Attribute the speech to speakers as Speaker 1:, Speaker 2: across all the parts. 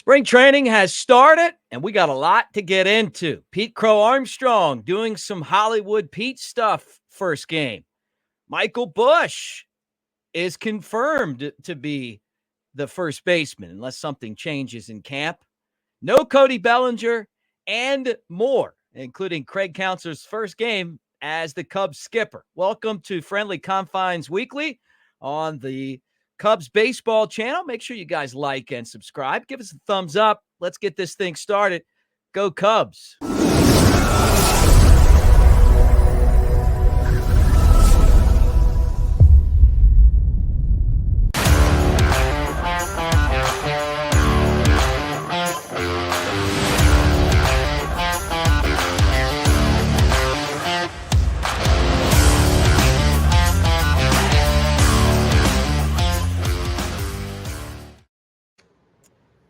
Speaker 1: Spring training has started, and we got a lot to get into. Pete Crow-Armstrong doing some Hollywood Pete stuff first game. Michael Busch is confirmed to be the first baseman unless something changes in camp. No Cody Bellinger and more, including Craig Counsellor's first game as the Cubs skipper. Welcome to Friendly Confines Weekly on the Cubs baseball channel. Make sure you guys like and subscribe. Give us a thumbs up. Let's get this thing started. Go Cubs.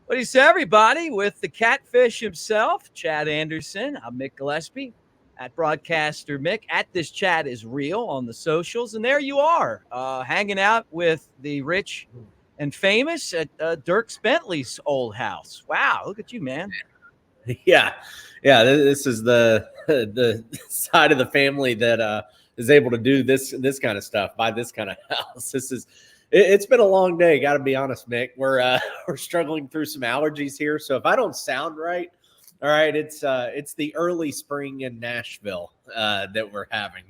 Speaker 1: What do you say, everybody? With the catfish himself, Chad Anderson. I'm Mick Gillispie at Broadcaster Mick. At This Chat Is Real on the socials. And there you are, hanging out with the rich and famous at Dirk Bentley's old house. Wow, look at you, man.
Speaker 2: Yeah. This is the side of the family that is able to do this kind of stuff, buy this kind of house. It's been a long day. Got to be honest, Mick. We're struggling through some allergies here, so if I don't sound right, all right, it's the early spring in Nashville that we're having.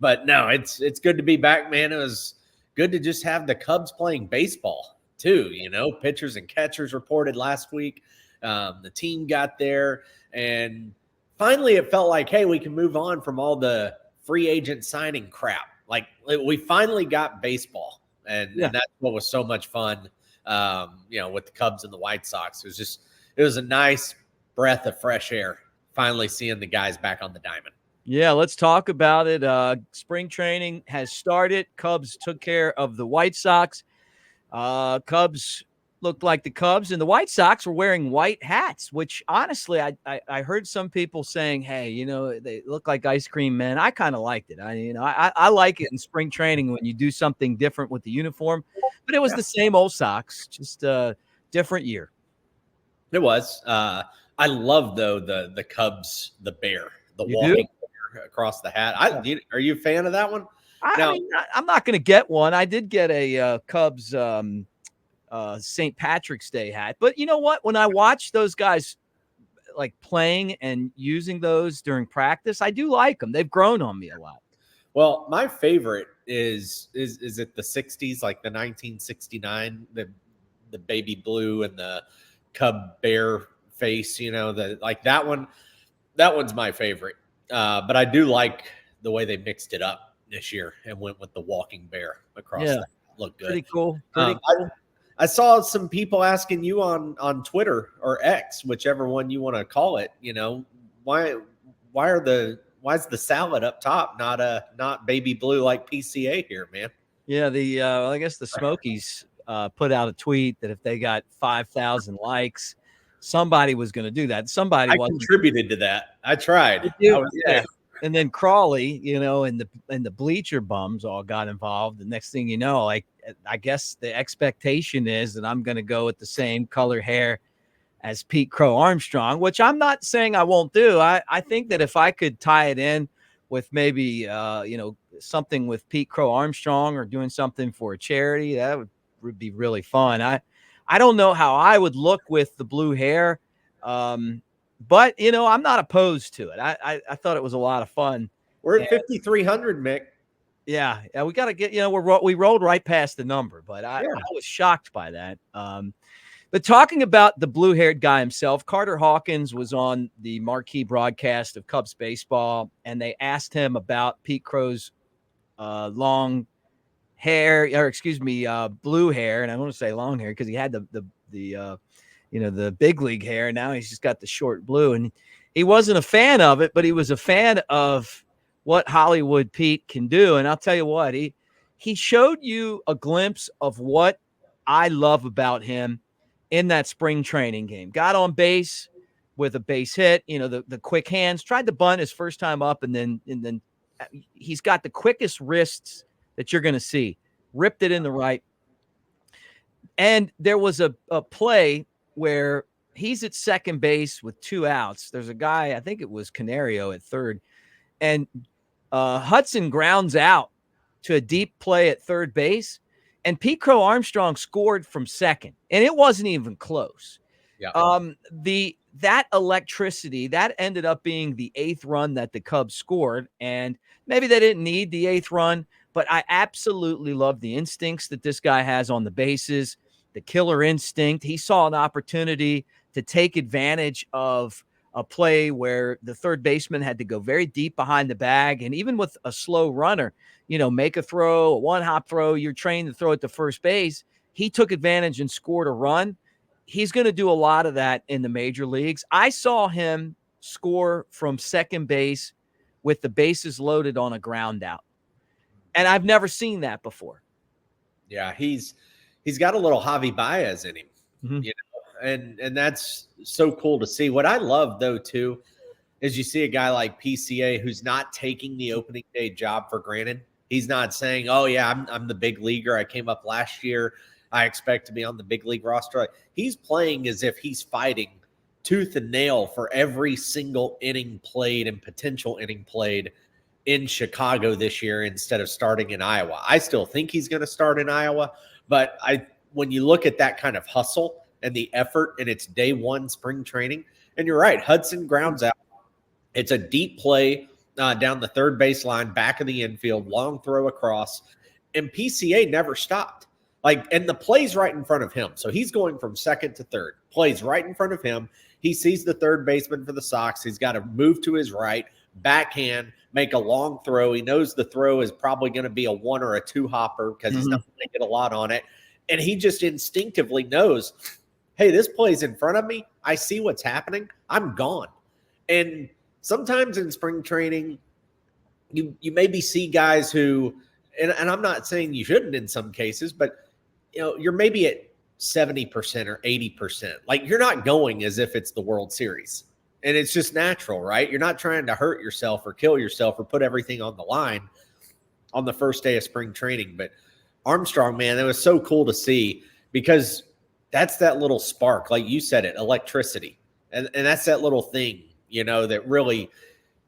Speaker 2: But no, it's good to be back, man. It was good to just have the Cubs playing baseball too. You know, pitchers and catchers reported last week. The team got there, and finally, it felt like, hey, we can move on from all the free agent signing crap. Like we finally got baseball. And that's what was so much fun, with the Cubs and the White Sox. It was a nice breath of fresh air, finally seeing the guys back on the diamond.
Speaker 1: Yeah, let's talk about it. Spring training has started. Cubs took care of the White Sox. Cubs looked like the Cubs, and the White Sox were wearing white hats, which honestly, I heard some people saying, hey, they look like ice cream men. I kind of liked it. I like it in spring training when you do something different with the uniform, but it was the same old Sox, just a different year.
Speaker 2: It was. I love, though, the Cubs, the bear, the
Speaker 1: You
Speaker 2: walking bear across the hat. Are you a fan of that one?
Speaker 1: I mean, I'm not going to get one. I did get a Cubs St. Patrick's Day hat. But you know what? When I watch those guys like playing and using those during practice, I do like them. They've grown on me a lot.
Speaker 2: Well, my favorite is it the 60s, like the 1969, the baby blue and the Cub bear face, that one. That one's my favorite. But I do like the way they mixed it up this year and went with the walking bear across. Yeah, looked good.
Speaker 1: Pretty cool. Cool.
Speaker 2: I saw some people asking you on Twitter or X, whichever one you want to call it. Why is the salad up top not baby blue like PCA here, man?
Speaker 1: Yeah, I guess the Smokies put out a tweet that if they got 5,000 likes, somebody was going to do that.
Speaker 2: I contributed to that. I tried.
Speaker 1: Yeah. And then Crawley, and the bleacher bums all got involved. The next thing you know, I guess the expectation is that I'm going to go with the same color hair as Pete Crow-Armstrong, which I'm not saying I won't do. I think that if I could tie it in with maybe, something with Pete Crow-Armstrong or doing something for a charity, that would be really fun. I don't know how I would look with the blue hair. But, I'm not opposed to it. I thought it was a lot of fun.
Speaker 2: We're at 5,300, Mick.
Speaker 1: Yeah, we got to get, we rolled right past the number, but I was shocked by that. But talking about the blue-haired guy himself, Carter Hawkins was on the marquee broadcast of Cubs baseball, and they asked him about Pete Crow's long hair, or blue hair, and I want to say long hair because he had the big league hair. Now he's just got the short blue, and he wasn't a fan of it, but he was a fan of what Hollywood Pete can do. And I'll tell you what, he showed you a glimpse of what I love about him in that spring training game. Got on base with a base hit, the quick hands, tried to bunt his first time up. And then he's got the quickest wrists that you're going to see. Ripped it in the right. And there was a play where he's at second base with 2 outs. There's a guy, I think it was Canario at third, and Hudson grounds out to a deep play at third base, and Pete Crow-Armstrong scored from second, and it wasn't even close.
Speaker 2: Yeah.
Speaker 1: That electricity, that ended up being the 8th run that the Cubs scored, and maybe they didn't need the 8th run, but I absolutely love the instincts that this guy has on the bases, the killer instinct. He saw an opportunity to take advantage of a play where the third baseman had to go very deep behind the bag, and even with a slow runner, make a throw, a one-hop throw, you're trained to throw it to first base. He took advantage and scored a run. He's going to do a lot of that in the major leagues. I saw him score from second base with the bases loaded on a ground out, and I've never seen that before.
Speaker 2: Yeah, he's got a little Javi Baez in him,
Speaker 1: Mm-hmm.
Speaker 2: And that's so cool to see. What I love, though, too, is you see a guy like PCA who's not taking the opening day job for granted. He's not saying, oh, yeah, I'm the big leaguer. I came up last year. I expect to be on the big league roster. He's playing as if he's fighting tooth and nail for every single inning played and potential inning played in Chicago this year instead of starting in Iowa. I still think he's going to start in Iowa, but when you look at that kind of hustle and the effort, and it's day one spring training, and you're right, Hudson grounds out. It's a deep play down the third baseline, back of the infield, long throw across, and PCA never stopped. And the play's right in front of him. So he's going from second to third. Play's right in front of him. He sees the third baseman for the Sox. He's got to move to his right, backhand, make a long throw. He knows the throw is probably going to be a 1 or a 2 hopper because he's not going to get a lot on it. And he just instinctively knows, hey, this play's in front of me. I see what's happening. I'm gone. And sometimes in spring training, you maybe see guys who, and I'm not saying you shouldn't in some cases, but you're maybe at 70% or 80%. You're not going as if it's the World Series. And it's just natural, right? You're not trying to hurt yourself or kill yourself or put everything on the line on the first day of spring training. But Armstrong, man, it was so cool to see because that's that little spark, like you said it, electricity. And that's that little thing, that really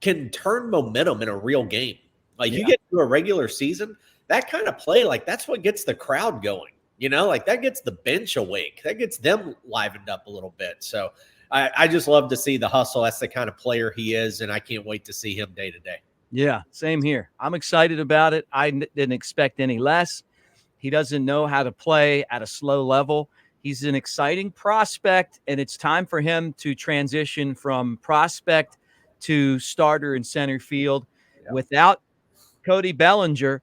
Speaker 2: can turn momentum in a real game. You get to a regular season, that kind of play, that's what gets the crowd going, that gets the bench awake. That gets them livened up a little bit. So I just love to see the hustle. That's the kind of player he is, and I can't wait to see him day to day.
Speaker 1: Yeah, same here. I'm excited about it. I didn't expect any less. He doesn't know how to play at a slow level. He's an exciting prospect, and it's time for him to transition from prospect to starter in center field. Yeah. Without Cody Bellinger,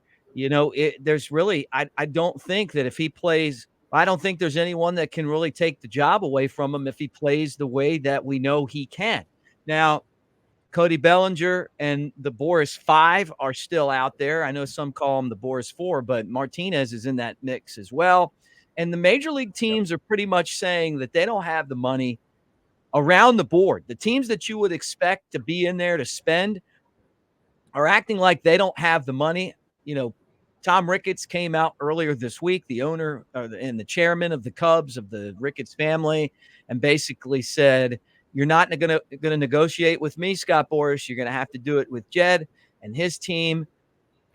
Speaker 1: there's really, I don't think that if he plays, I don't think there's anyone that can really take the job away from him if he plays the way that we know he can. Now, Cody Bellinger and the Boras 5 are still out there. I know some call him the Boras 4, but Martinez is in that mix as well. And the major league teams are pretty much saying that they don't have the money around the board. The teams that you would expect to be in there to spend are acting like they don't have the money. Tom Ricketts came out earlier this week, the owner and the chairman of the Cubs, of the Ricketts family, and basically said, you're not going to negotiate with me, Scott Boras. You're going to have to do it with Jed and his team.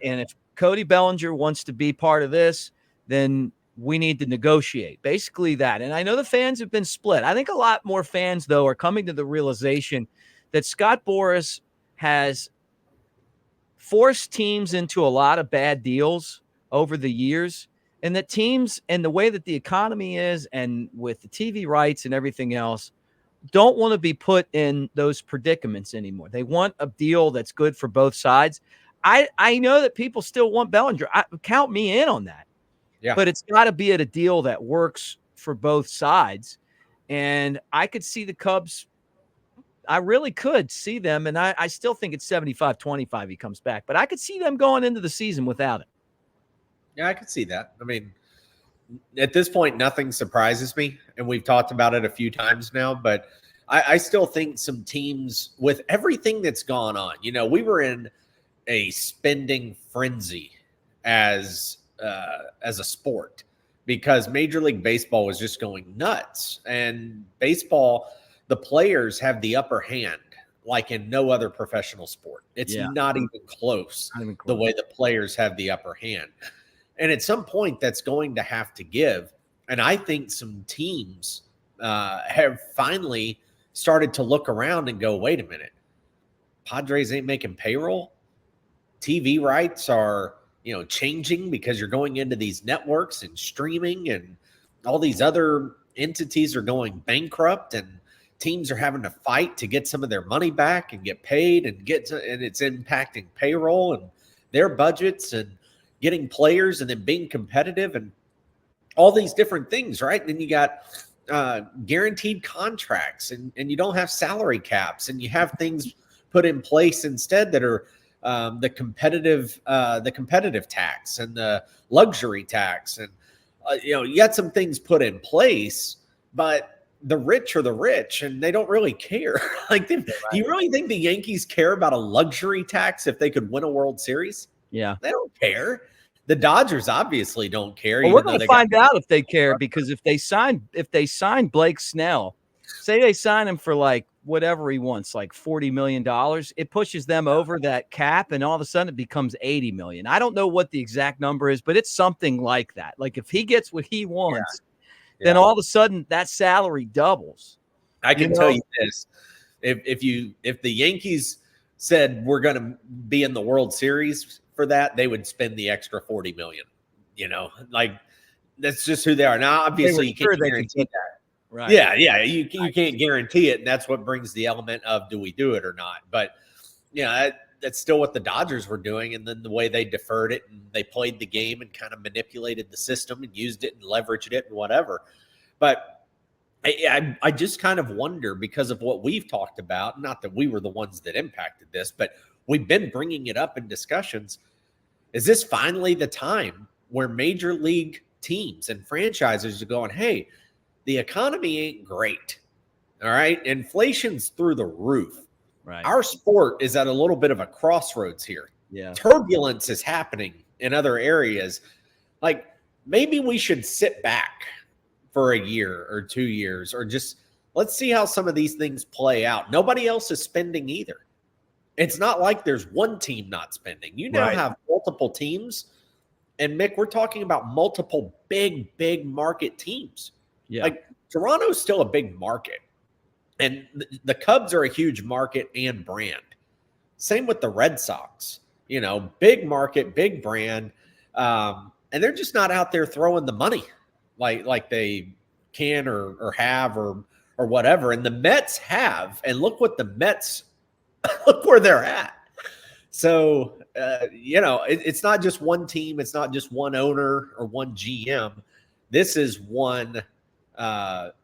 Speaker 1: And if Cody Bellinger wants to be part of this, then we need to negotiate. Basically that. And I know the fans have been split. I think a lot more fans, though, are coming to the realization that Scott Boras has forced teams into a lot of bad deals over the years, and that teams, and the way that the economy is, and with the TV rights and everything else, don't want to be put in those predicaments anymore. They want a deal that's good for both sides. I know that people still want Bellinger. Count me in on that. Yeah. But it's got to be at a deal that works for both sides. And I could see the Cubs. I really could see them, and I still think it's 75-25 he comes back. But I could see them going into the season without it.
Speaker 2: Yeah, I could see that. I mean, at this point, nothing surprises me, and we've talked about it a few times now, but I still think some teams, with everything that's gone on, we were in a spending frenzy as a sport. because Major League Baseball was just going nuts. And baseball, the players have the upper hand like in no other professional sport. It's not even close, the way the players have the upper hand. And at some point, that's going to have to give. And I think some teams have finally started to look around and go, wait a minute, Padres ain't making payroll. TV rights are, changing because you're going into these networks and streaming, and all these other entities are going bankrupt, and teams are having to fight to get some of their money back and get paid and it's impacting payroll and their budgets and getting players and then being competitive and all these different things, right? And then you got guaranteed contracts and you don't have salary caps, and you have things put in place instead that are the competitive tax and the luxury tax. And, you got some things put in place, but the rich are the rich and they don't really care. Do you really think the Yankees care about a luxury tax if they could win a World Series?
Speaker 1: Yeah.
Speaker 2: They don't care. The Dodgers obviously don't care.
Speaker 1: Well, we're going to find out if they care, because if they sign Blake Snell, say they sign him for like whatever he wants, like $40 million, it pushes them over that cap, and all of a sudden it becomes $80 million. I don't know what the exact number is, but it's something like that. Like if he gets what he wants, then all of a sudden that salary doubles.
Speaker 2: I can tell you this. If the Yankees said we're going to be in the World Series for that, they would spend the extra $40 million. That's just who they are. Now, obviously, you can't guarantee that.
Speaker 1: Right.
Speaker 2: Yeah. You can't guarantee it, and that's what brings the element of do we do it or not. But that's still what the Dodgers were doing, and then the way they deferred it and they played the game and kind of manipulated the system and used it and leveraged it and whatever. But I just kind of wonder, because of what we've talked about, not that we were the ones that impacted this, but we've been bringing it up in discussions. Is this finally the time where major league teams and franchises are going, hey, the economy ain't great. All right. Inflation's through the roof.
Speaker 1: Right.
Speaker 2: Our sport is at a little bit of a crossroads here.
Speaker 1: Yeah.
Speaker 2: Turbulence is happening in other areas. Maybe we should sit back for a year or 2 years, or just let's see how some of these things play out. Nobody else is spending either. It's not like there's one team not spending. You now have multiple teams. And Mick, we're talking about multiple big market teams.
Speaker 1: Yeah.
Speaker 2: Toronto's still a big market, and the Cubs are a huge market and brand. Same with the Red Sox, big market, big brand. And they're just not out there throwing the money like they can or have or whatever. And the Mets have, and look what the Mets, look where they're at. So, it's not just one team. It's not just one owner or one GM. This is one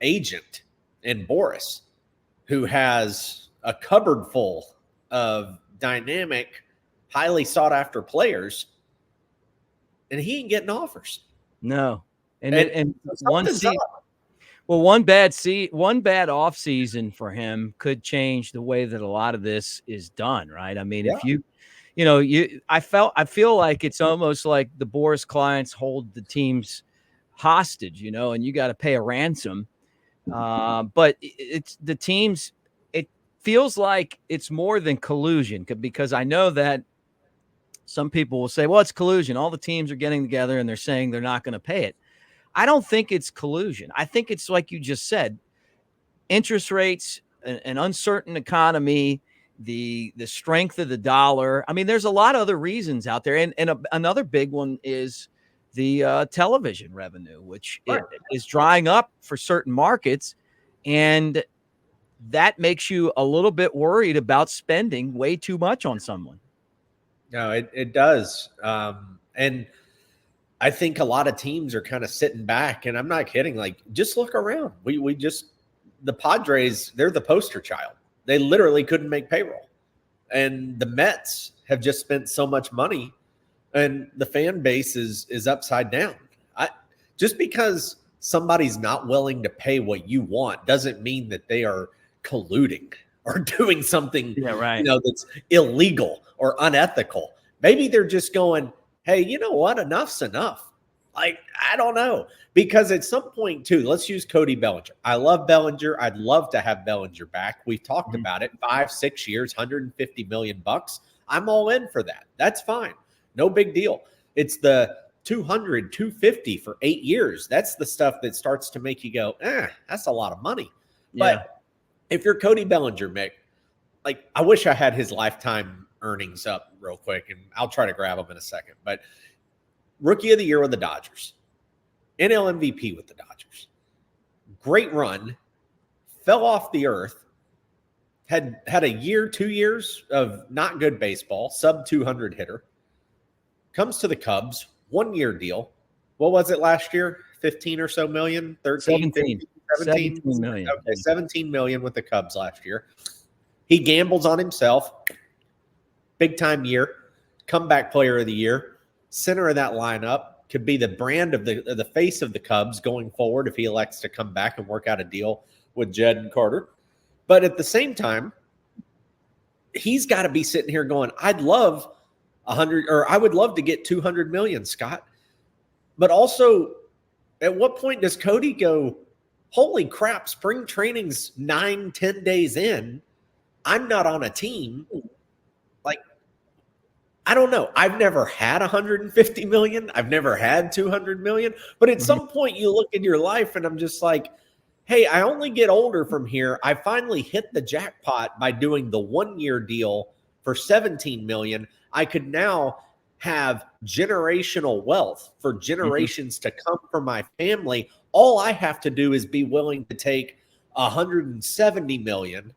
Speaker 2: agent in Boras who has a cupboard full of dynamic, highly sought after players, and he ain't getting offers.
Speaker 1: No. And one bad off season for him could change the way that a lot of this is done, right? I mean, if I feel like it's almost like the Boras clients hold the teams hostage, and you got to pay a ransom. But it's the teams. It feels like it's more than collusion, because I know that some people will say, well, it's collusion. All the teams are getting together and they're saying they're not going to pay it. I don't think it's collusion. I think it's like you just said, interest rates, an uncertain economy, the strength of the dollar. I mean, there's a lot of other reasons out there. And another big one is the television revenue, which is drying up for certain markets. And that makes you a little bit worried about spending way too much on someone.
Speaker 2: No, it does. And I think a lot of teams are kind of sitting back, and I'm not kidding. Just look around. The Padres, they're the poster child. They literally couldn't make payroll. And the Mets have just spent so much money, and the fan base is upside down. Just because somebody's not willing to pay what you want doesn't mean that they are colluding or doing something that's illegal or unethical. Maybe they're just going, hey, you know what? Enough's enough. Like, I don't know. Because at some point, too, let's use Cody Bellinger. I love Bellinger. I'd love to have Bellinger back. We've talked about it. 5-6 years, $150 million. I'm all in for that. That's fine. No big deal. It's the 200, 250 for 8 years. That's the stuff that starts to make you go, that's a lot of money.
Speaker 1: Yeah.
Speaker 2: But if you're Cody Bellinger, Mick, like, I wish I had his lifetime earnings up real quick, and I'll try to grab them in a second. But Rookie of the Year with the Dodgers, NL MVP with the Dodgers, great run, fell off the earth, had a year, 2 years of not good baseball, sub 200 hitter, comes to the Cubs, 1 year deal. What was it last year? 15 or so million, 13,
Speaker 1: 17.
Speaker 2: 15,
Speaker 1: 17 million.
Speaker 2: Okay, 17 million with the Cubs last year. He gambles on himself. Big time year. Comeback player of the year. Center of that lineup. Could be the brand of the face of the Cubs going forward if he elects to come back and work out a deal with Jed and Carter. But at the same time, he's got to be sitting here going, I'd love 100, or I would love to get 200 million, Scott. But also, at what point does Cody go, holy crap, spring training's 9-10 days in, I'm not on a team? Like, I don't know. I've never had 150 million. I've never had 200 million. But at some point you look in your life and I'm just like, hey, I only get older from here. I finally hit the jackpot by doing the 1 year deal for 17 million. I could now have generational wealth for generations to come from my family. All I have to do is be willing to take 170 million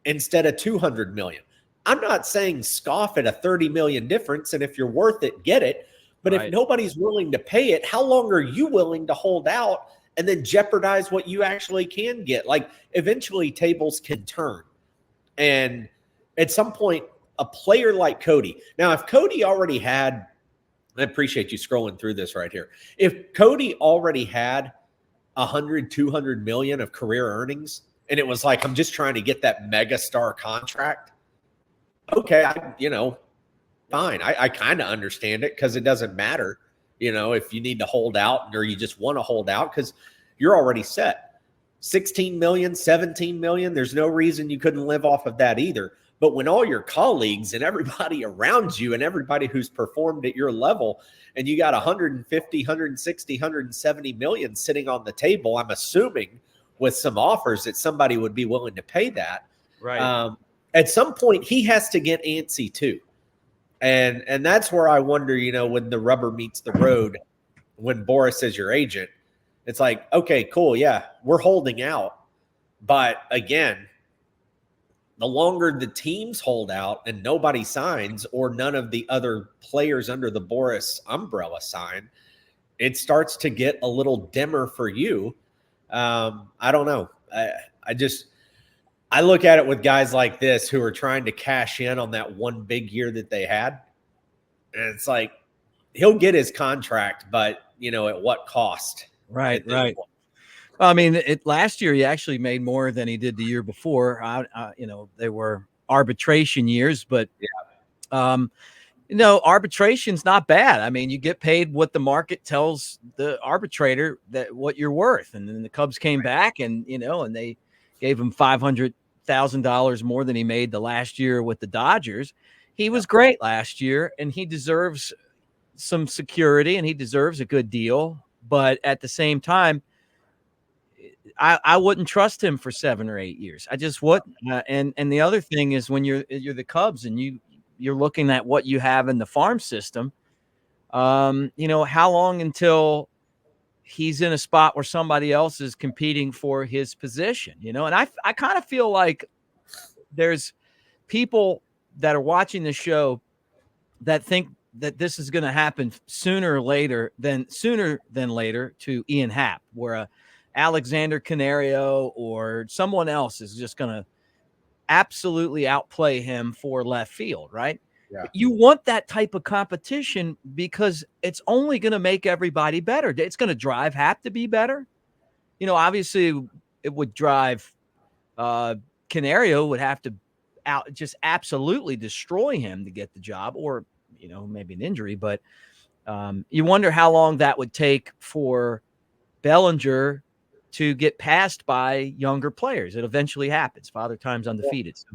Speaker 2: instead of 200 million. I'm not saying scoff at a 30 million difference. And if you're worth it, get it. But if nobody's willing to pay it, how long are you willing to hold out and then jeopardize what you actually can get? Like, eventually tables can turn. And at some point, a player like Cody. Now, if Cody already had, I appreciate you scrolling through this right here. If Cody already had 100, 200 million of career earnings, and it was like, I'm just trying to get that mega star contract. Okay, fine. I kind of understand it because it doesn't matter, if you need to hold out or you just want to hold out because you're already set. 16 million, 17 million, there's no reason you couldn't live off of that either. But when all your colleagues and everybody around you and everybody who's performed at your level and you got 150, 160, 170 million sitting on the table, I'm assuming with some offers that somebody would be willing to pay that.
Speaker 1: Right.
Speaker 2: At some point, he has to get antsy too. And that's where I wonder, when the rubber meets the road, when Boras is your agent, it's like, okay, cool. Yeah, we're holding out. But again, the longer the teams hold out and nobody signs or none of the other players under the Boras umbrella sign, it starts to get a little dimmer for you. I don't know. I look at it with guys like this who are trying to cash in on that one big year that they had. And it's like, he'll get his contract, but at what cost?
Speaker 1: Right. Well, I mean, last year he actually made more than he did the year before. They were arbitration years, but arbitration's not bad. I mean, you get paid what the market tells the arbitrator that what you're worth. And then the Cubs came back and they gave him $500,000 more than he made the last year with the Dodgers. He was great last year and he deserves some security and he deserves a good deal. But at the same time, I wouldn't trust him for 7 or 8 years. I just wouldn't. And the other thing is when you're the Cubs and you're looking at what you have in the farm system, how long until he's in a spot where somebody else is competing for his position, and I kind of feel like there's people that are watching the show that think that this is going to happen sooner than later to Ian Happ, where Alexander Canario or someone else is just going to absolutely outplay him for left field, right?
Speaker 2: Yeah.
Speaker 1: You want that type of competition because it's only going to make everybody better. It's going to drive Happ to be better. Obviously it would drive Canario would have to just absolutely destroy him to get the job or, maybe an injury. But You wonder how long that would take for Bellinger to get passed by younger players. It eventually happens. Father Time's undefeated. So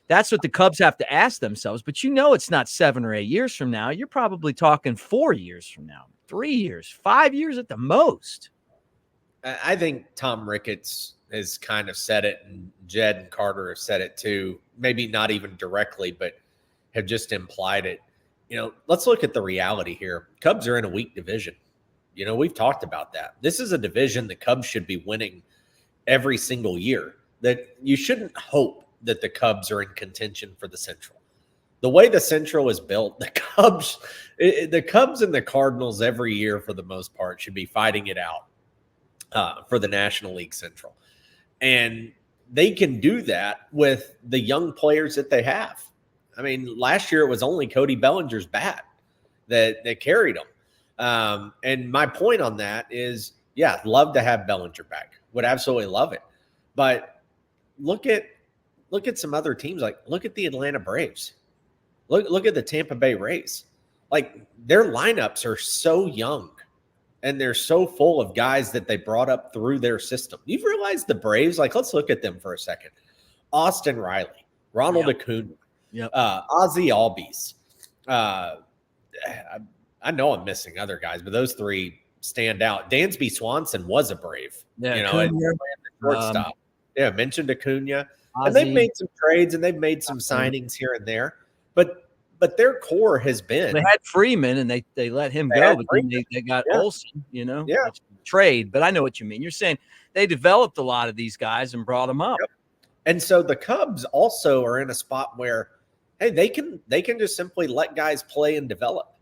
Speaker 1: that's what the Cubs have to ask themselves. But it's not 7 or 8 years from now. You're probably talking 4 years from now, 3 years, 5 years at the most.
Speaker 2: I think Tom Ricketts has kind of said it, and Jed and Carter have said it too. Maybe not even directly, but have just implied it. Let's look at the reality here. Cubs are in a weak division. We've talked about that. This is a division the Cubs should be winning every single year. That you shouldn't hope that the Cubs are in contention for the Central. The way the Central is built, the Cubs and the Cardinals every year for the most part should be fighting it out for the National League Central. And they can do that with the young players that they have. I mean, last year it was only Cody Bellinger's bat that carried them. And my point on that is, yeah, love to have Bellinger back. Would absolutely love it. But look at some other teams. Like, look at the Atlanta Braves. Look at the Tampa Bay Rays. Like, their lineups are so young, and they're so full of guys that they brought up through their system. You've realized the Braves, like, let's look at them for a second. Austin Riley, Ronald Acuna, Ozzie Albies. I know I'm missing other guys, but those three stand out. Dansby Swanson was a Brave. Shortstop. Mentioned Acuna. Ozzie. And they've made some trades and they've made some signings here and there. But their core has been.
Speaker 1: They had Freeman and they let him go, but then they got Olsen, trade. But I know what you mean. You're saying they developed a lot of these guys and brought them up.
Speaker 2: Yep. And so the Cubs also are in a spot where, hey, they can just simply let guys play and develop,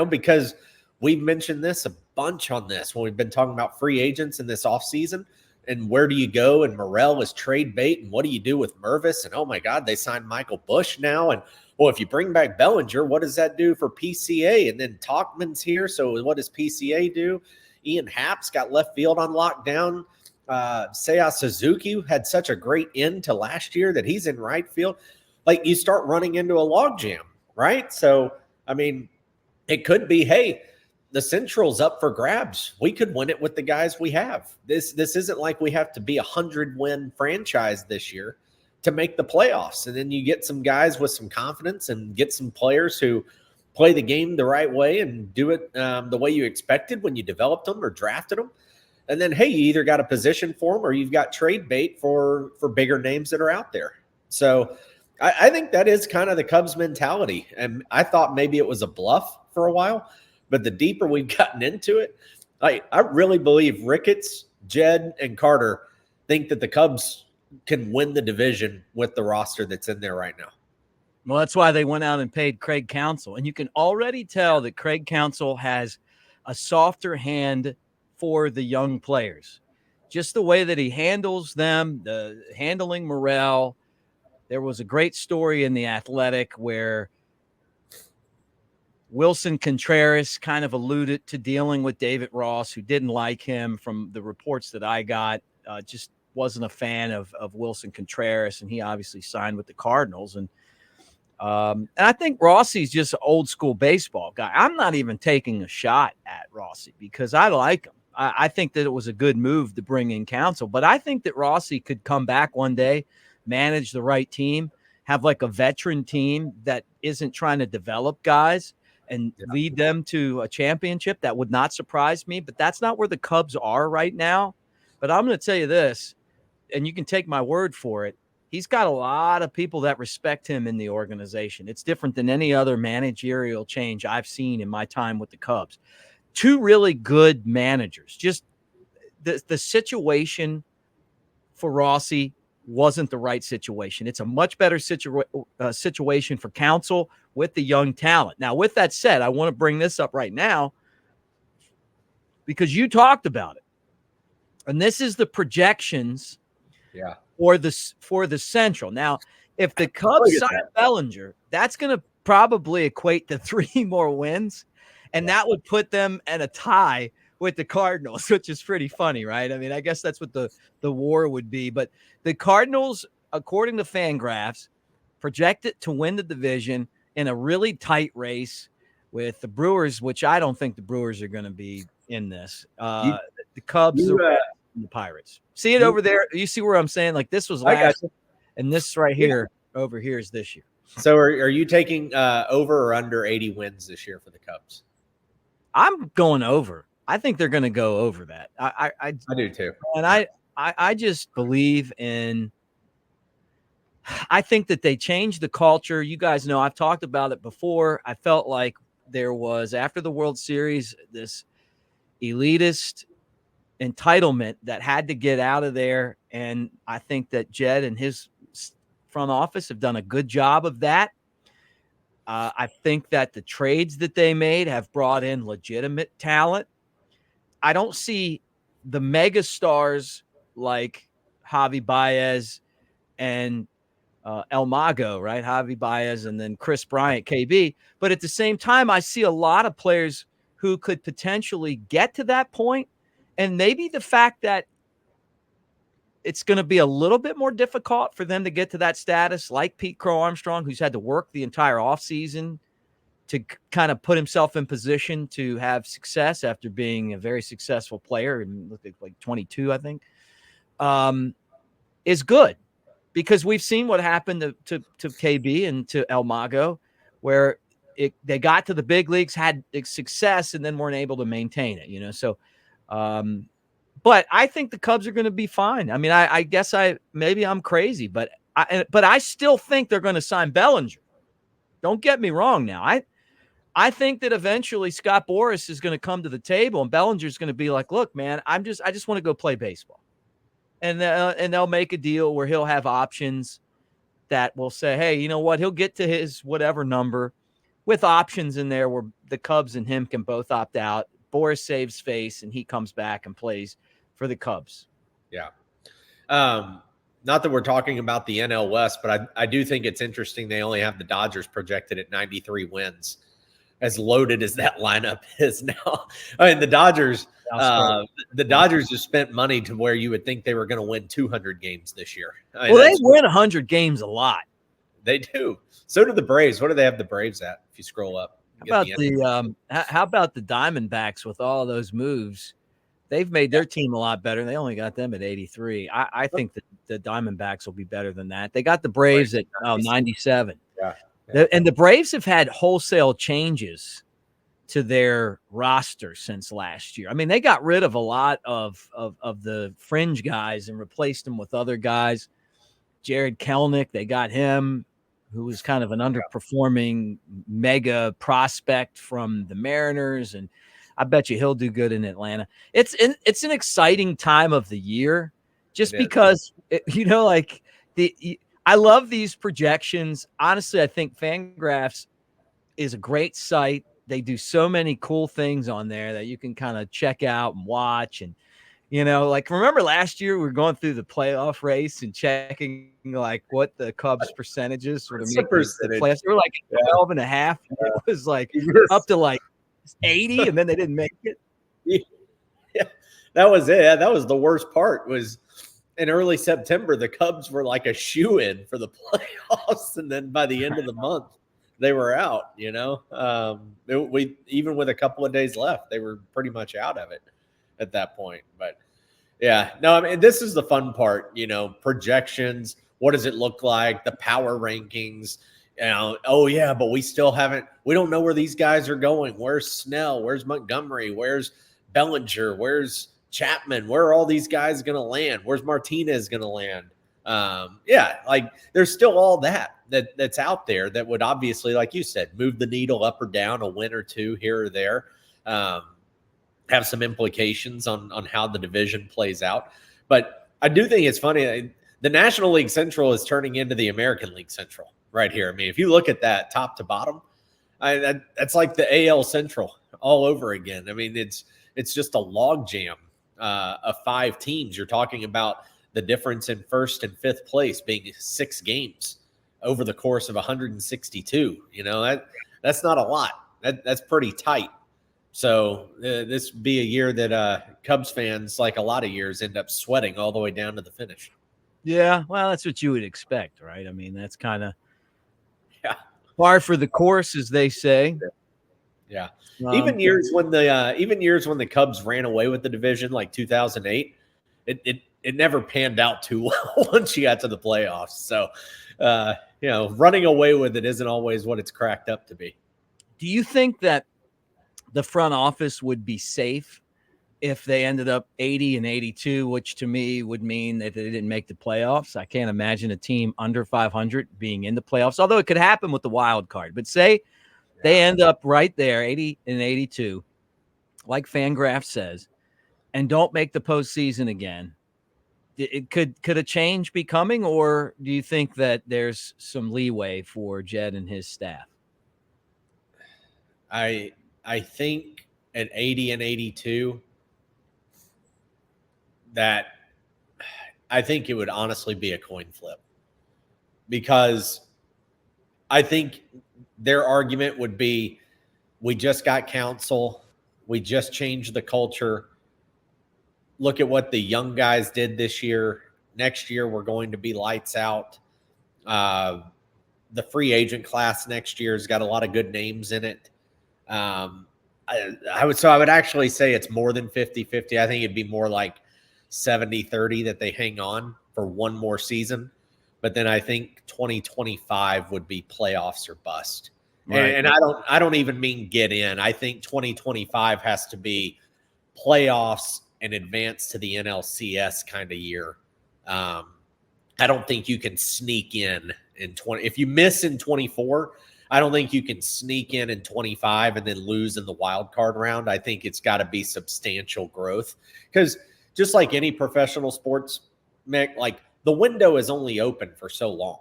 Speaker 2: because we've mentioned this a bunch on this when we've been talking about free agents in this offseason. And where do you go? And Morel is trade bait. And what do you do with Mervis? And, oh, my God, they signed Michael Busch now. And, well, if you bring back Bellinger, what does that do for PCA? And then Tauchman's here. So what does PCA do? Ian Happ's got left field on lockdown. Seiya Suzuki had such a great end to last year that he's in right field. Like, you start running into a logjam, right? So, I mean, it could be, hey, the Central's up for grabs. We could win it with the guys we have. This isn't like we have to be 100-win franchise this year to make the playoffs. And then you get some guys with some confidence and get some players who play the game the right way and do it the way you expected when you developed them or drafted them. And then, hey, you either got a position for them or you've got trade bait for bigger names that are out there. So I think that is kind of the Cubs mentality. And I thought maybe it was a bluff for a while. But the deeper we've gotten into it, I really believe Ricketts, Jed, and Carter think that the Cubs can win the division with the roster that's in there right now.
Speaker 1: Well, that's why they went out and paid Craig Counsell. And you can already tell that Craig Counsell has a softer hand for the young players. Just the way that he handles them, the handling Morel. There was a great story in The Athletic where Wilson Contreras kind of alluded to dealing with David Ross, who didn't like him from the reports that I got, just wasn't a fan of Wilson Contreras, and he obviously signed with the Cardinals. And I think Rossi's just an old school baseball guy. I'm not even taking a shot at Rossi because I like him. I think that it was a good move to bring in Counsell, but I think that Rossi could come back one day, manage the right team, have like a veteran team that isn't trying to develop guys and lead them to a championship. That would not surprise me, but that's not where the Cubs are right now. But I'm going to tell you this, and you can take my word for it. He's got a lot of people that respect him in the organization. It's different than any other managerial change I've seen in my time with the Cubs. Two really good managers. Just the situation for Rossi wasn't the right situation. It's a much better situation for Counsell with the young talent. Now, with that said, I want to bring this up right now because you talked about it. And this is the projections for the Central. Now, if the Cubs sign Bellinger, that's going to probably equate to 3 more wins, and that would put them at a tie with the Cardinals, which is pretty funny, right? I mean, I guess that's what the war would be. But the Cardinals, according to Fangraphs, projected to win the division in a really tight race with the Brewers, which I don't think the Brewers are going to be in this. The Cubs, the Reds, and the Pirates. See it over there? You see where I'm saying? Like this was last, and this right here over here is this year.
Speaker 2: So are you taking over or under 80 wins this year for the Cubs?
Speaker 1: I'm going over. I think they're going to go over that. I
Speaker 2: do too.
Speaker 1: And I just believe in. I think that they changed the culture. You guys know I've talked about it before. I felt like there was, after the World Series, this elitist entitlement that had to get out of there. And I think that Jed and his front office have done a good job of that. I think that the trades that they made have brought in legitimate talent. I don't see the mega stars like Javi Baez and El Mago, right? Javi Baez and then Chris Bryant, KB. But at the same time, I see a lot of players who could potentially get to that point. And maybe the fact that it's going to be a little bit more difficult for them to get to that status, like Pete Crow-Armstrong, who's had to work the entire offseason to kind of put himself in position to have success after being a very successful player and looked like 22, I think, is good. Because we've seen what happened to KB and to El Mago, where they got to the big leagues, had success, and then weren't able to maintain it. So, but I think the Cubs are going to be fine. I mean, I guess maybe I'm crazy, but I still think they're going to sign Bellinger. Don't get me wrong. Now, I think that eventually Scott Boras is going to come to the table, and Bellinger's going to be like, "Look, man, I just want to go play baseball." And they'll make a deal where he'll have options that will say, hey, you know what? He'll get to his whatever number with options in there where the Cubs and him can both opt out. Boras saves face and he comes back and plays for the Cubs.
Speaker 2: Yeah. Not that we're talking about the NL West, but I do think it's interesting. They only have the Dodgers projected at 93 wins. As loaded as that lineup is now. I mean, the Dodgers have spent money to where you would think they were going to win 200 games this year. I mean,
Speaker 1: they win 100 games a lot.
Speaker 2: They do. So do the Braves. What do they have the Braves at? If you scroll up,
Speaker 1: how about the Diamondbacks with all those moves? They've made their team a lot better. They only got them at 83. I think that the Diamondbacks will be better than that. They got the Braves at 97.
Speaker 2: Yeah.
Speaker 1: And the Braves have had wholesale changes to their roster since last year. I mean, they got rid of a lot of the fringe guys and replaced them with other guys. Jared Kelenic, they got him, who was kind of an underperforming mega prospect from the Mariners, and I bet you he'll do good in Atlanta. It's an exciting time of the year, just because I love these projections. Honestly, I think Fangraphs is a great site. They do so many cool things on there that you can kind of check out and watch. And, like remember last year we were going through the playoff race and checking like what the Cubs percentages were to make the playoffs. They were like 12 and a half. It was like up to like 80 and then they didn't make it.
Speaker 2: Yeah, that was it. That was the worst part was in early September, the Cubs were like a shoo-in for the playoffs, and then by the end of the month, they were out. We even with a couple of days left, they were pretty much out of it at that point. But yeah, no, I mean this is the fun part. Projections. What does it look like? The power rankings. Oh yeah, but we don't know where these guys are going. Where's Snell? Where's Montgomery? Where's Bellinger? Where's Chapman? Where are all these guys going to land? Where's Martinez going to land? Like there's still all that's out there that would obviously, like you said, move the needle up or down a win or two here or there, have some implications on how the division plays out. But I do think it's funny. The National League Central is turning into the American League Central right here. I mean, if you look at that top to bottom, that's like the AL Central all over again. I mean, it's just a log jam of 5 teams. You're talking about the difference in first and fifth place being 6 games over the course of 162. That's not a lot. That's pretty tight. So this would be a year that Cubs fans, like a lot of years, end up sweating all the way down to the finish.
Speaker 1: Yeah, well, that's what you would expect, right? I mean, that's kind of par for the course, as they say.
Speaker 2: Yeah. Even years when the Cubs ran away with the division, like 2008, it never panned out too well once you got to the playoffs. So, running away with it isn't always what it's cracked up to be.
Speaker 1: Do you think that the front office would be safe if they ended up 80 and 82, which to me would mean that they didn't make the playoffs? I can't imagine a team under 500 being in the playoffs, although it could happen with the wild card. But say they end up right there, 80 and 82, like Fangraphs says, and don't make the postseason again. It could a change be coming, or do you think that there's some leeway for Jed and his staff?
Speaker 2: I think at 80 and 82, that I think it would honestly be a coin flip, because I think their argument would be, we just got counsel, we just changed the culture. Look at what the young guys did this year. Next year, we're going to be lights out. The free agent class next year has got a lot of good names in it. I would actually say it's more than 50-50. I think it'd be more like 70-30 that they hang on for one more season. But then I think 2025 would be playoffs or bust. Right. And I don't even mean get in. I think 2025 has to be playoffs and advance to the NLCS kind of year. I don't think you can sneak in 20. If you miss in 24, I don't think you can sneak in 25 and then lose in the wild card round. I think it's got to be substantial growth, because just like any professional sports, Mick, like the window is only open for so long.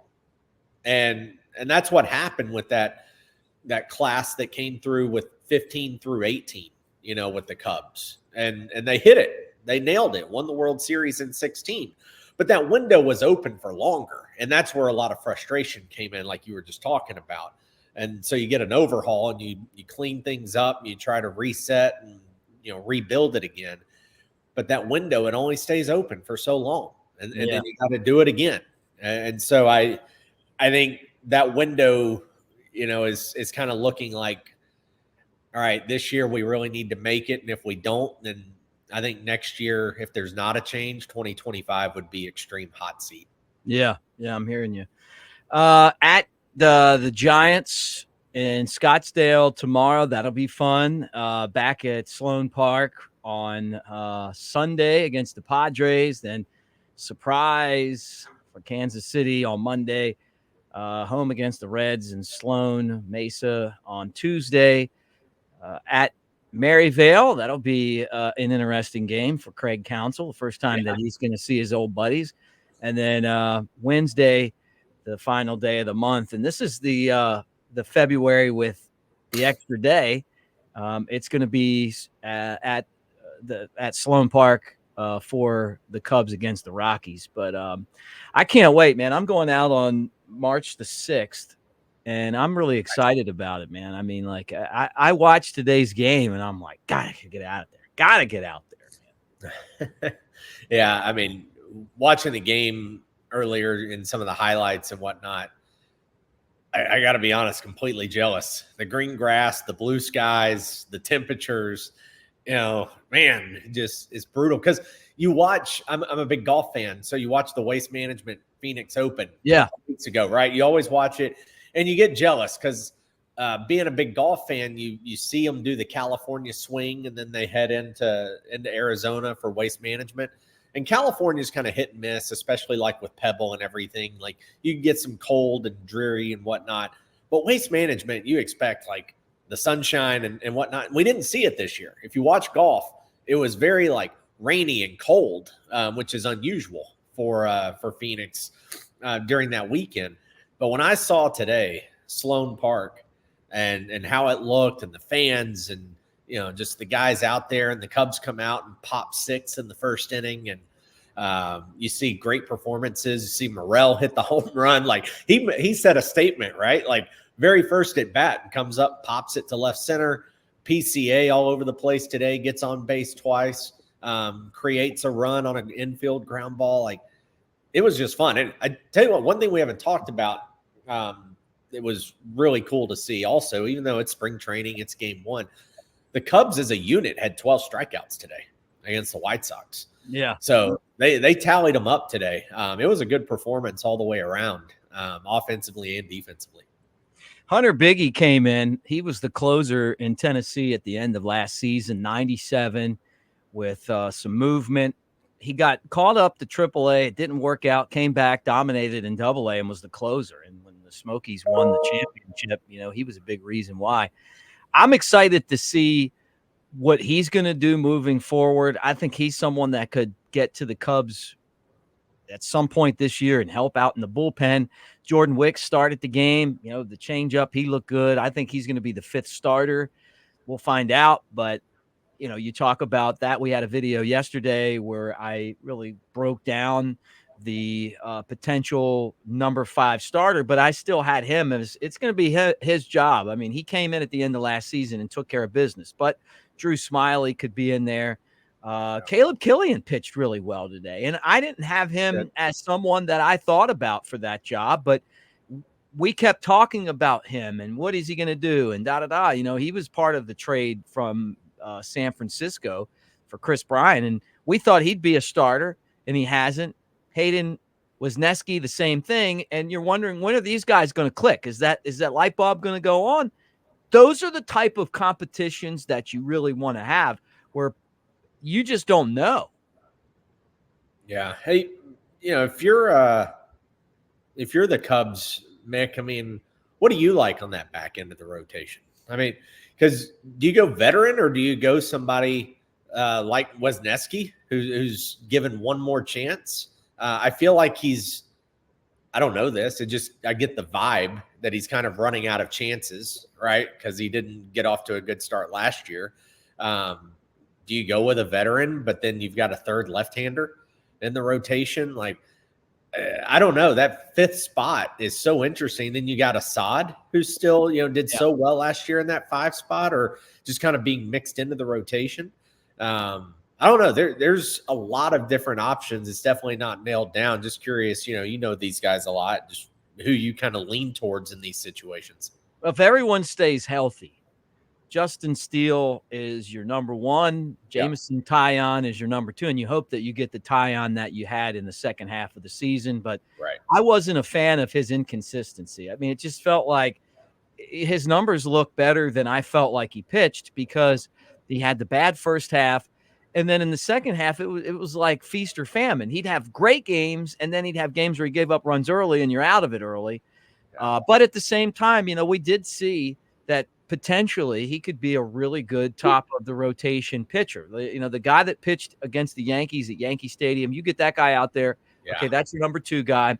Speaker 2: And that's what happened with that class that came through with 15 through 18, with the Cubs. And they hit it. They nailed it, won the World Series in 16. But that window was open for longer. And that's where a lot of frustration came in, like you were just talking about. And so you get an overhaul and you clean things up, and you try to reset and, rebuild it again. But that window, it only stays open for so long. And then you got to do it again. And so I think that window, is kind of looking like, all right, this year we really need to make it. And if we don't, then I think next year, if there's not a change, 2025 would be extreme hot seat.
Speaker 1: Yeah, I'm hearing you. At the Giants in Scottsdale tomorrow, that'll be fun. Back at Sloan Park on Sunday against the Padres. Then surprise for Kansas City on Monday. Home against the Reds in Sloan, Mesa on Tuesday. At Maryvale, that'll be an interesting game for Craig Counsell. The first time that he's going to see his old buddies. And then Wednesday, the final day of the month. And this is the February with the extra day. It's going to be at Sloan Park for the Cubs against the Rockies. But I can't wait, man. I'm going out on March the 6th. And I'm really excited about it, man. I mean, like, I watched today's game, and I'm like, gotta get out of there. Gotta get out there,
Speaker 2: man. Yeah, I mean, watching the game earlier in some of the highlights and whatnot, I got to be honest, completely jealous. The green grass, the blue skies, the temperatures, man, just it's brutal. Because you watch, I'm a big golf fan, so you watch the Waste Management Phoenix Open a couple weeks ago, right? You always watch it. And you get jealous because being a big golf fan, you see them do the California swing, and then they head into Arizona for Waste Management. And California's kind of hit and miss, especially like with Pebble and everything. Like you can get some cold and dreary and whatnot. But Waste Management, you expect like the sunshine and whatnot. We didn't see it this year. If you watch golf, it was very like rainy and cold, which is unusual for Phoenix during that weekend. But when I saw today Sloan Park and how it looked, and the fans, and just the guys out there, and the Cubs come out and pop 6 in the first inning, and you see great performances. You see Morel hit the home run, like he said a statement, right? Like very first at bat, comes up, pops it to left center. PCA all over the place today, gets on base twice, creates a run on an infield ground ball. Like, it was just fun. And I tell you what, one thing we haven't talked about it was really cool to see. Also, even though it's spring training, it's game one. The Cubs as a unit had 12 strikeouts today against the White Sox.
Speaker 1: Yeah.
Speaker 2: So they tallied them up today. It was a good performance all the way around, offensively and defensively.
Speaker 1: Hunter Biggie came in. He was the closer in Tennessee at the end of last season, 97, with some movement. He got called up to AAA. It didn't work out. Came back, dominated in AA, and was the closer. And when the Smokies won the championship, he was a big reason why. I'm excited to see what he's going to do moving forward. I think he's someone that could get to the Cubs at some point this year and help out in the bullpen. Jordan Wicks started the game. The changeup, he looked good. I think he's going to be the fifth starter. We'll find out. But, you talk about that. We had a video yesterday where I really broke down the potential number 5 starter, but I still had him as it's going to be his job. I mean, he came in at the end of last season and took care of business, but Drew Smiley could be in there. Caleb Killian pitched really well today, and I didn't have him as someone that I thought about for that job, but we kept talking about him and what is he going to do and da-da-da. He was part of the trade from San Francisco for Chris Bryant, and we thought he'd be a starter, and he hasn't. Hayden Wesneski, the same thing, and you're wondering, when are these guys going to click? Is that light bulb going to go on? Those are the type of competitions that you really want to have, where you just don't know.
Speaker 2: Yeah. Hey, if you're the Cubs, Mick, I mean, what do you like on that back end of the rotation? I mean, because do you go veteran or do you go somebody like Wesneski who's given one more chance? I feel like I don't know this. I get the vibe that he's kind of running out of chances, right? Because he didn't get off to a good start last year. Do you go with a veteran, but then you've got a third left-hander in the rotation? Like, I don't know. That fifth spot is so interesting. Then you got Assad, who still, did so well last year in that 5 spot, or just kind of being mixed into the rotation. I don't know. There's a lot of different options. It's definitely not nailed down. Just curious, you know these guys a lot, just who you kind of lean towards in these situations.
Speaker 1: If everyone stays healthy, Justin Steele is your number 1. Jameson Taillon is your number 2, and you hope that you get the Taillon that you had in the second half of the season. But I wasn't a fan of his inconsistency. I mean, it just felt like his numbers look better than I felt like he pitched, because he had the bad first half, and then in the second half, it was like feast or famine. He'd have great games, and then he'd have games where he gave up runs early, and you're out of it early. But at the same time, we did see that potentially he could be a really good top of the rotation pitcher. The guy that pitched against the Yankees at Yankee Stadium, you get that guy out there. Yeah. Okay, that's your number 2 guy.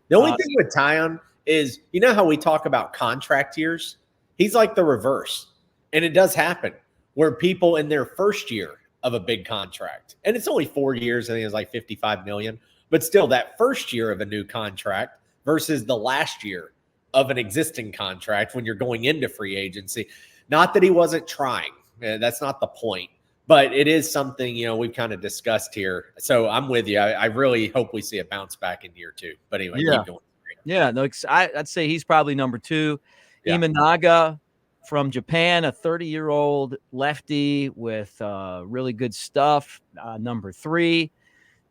Speaker 2: The only thing with Taillon is, how we talk about contract years? He's like the reverse. And it does happen where people in their first year of a big contract, and it's only 4 years, I think it's like $55 million, but still that first year of a new contract versus the last year of an existing contract when you're going into free agency. Not that he wasn't trying. That's not the point. But it is something, we've kind of discussed here. So I'm with you. I really hope we see a bounce back in year 2. But anyway, keep going.
Speaker 1: Yeah, no, I'd say he's probably number 2. Yeah. Imanaga from Japan, a 30-year-old lefty with really good stuff, number 3.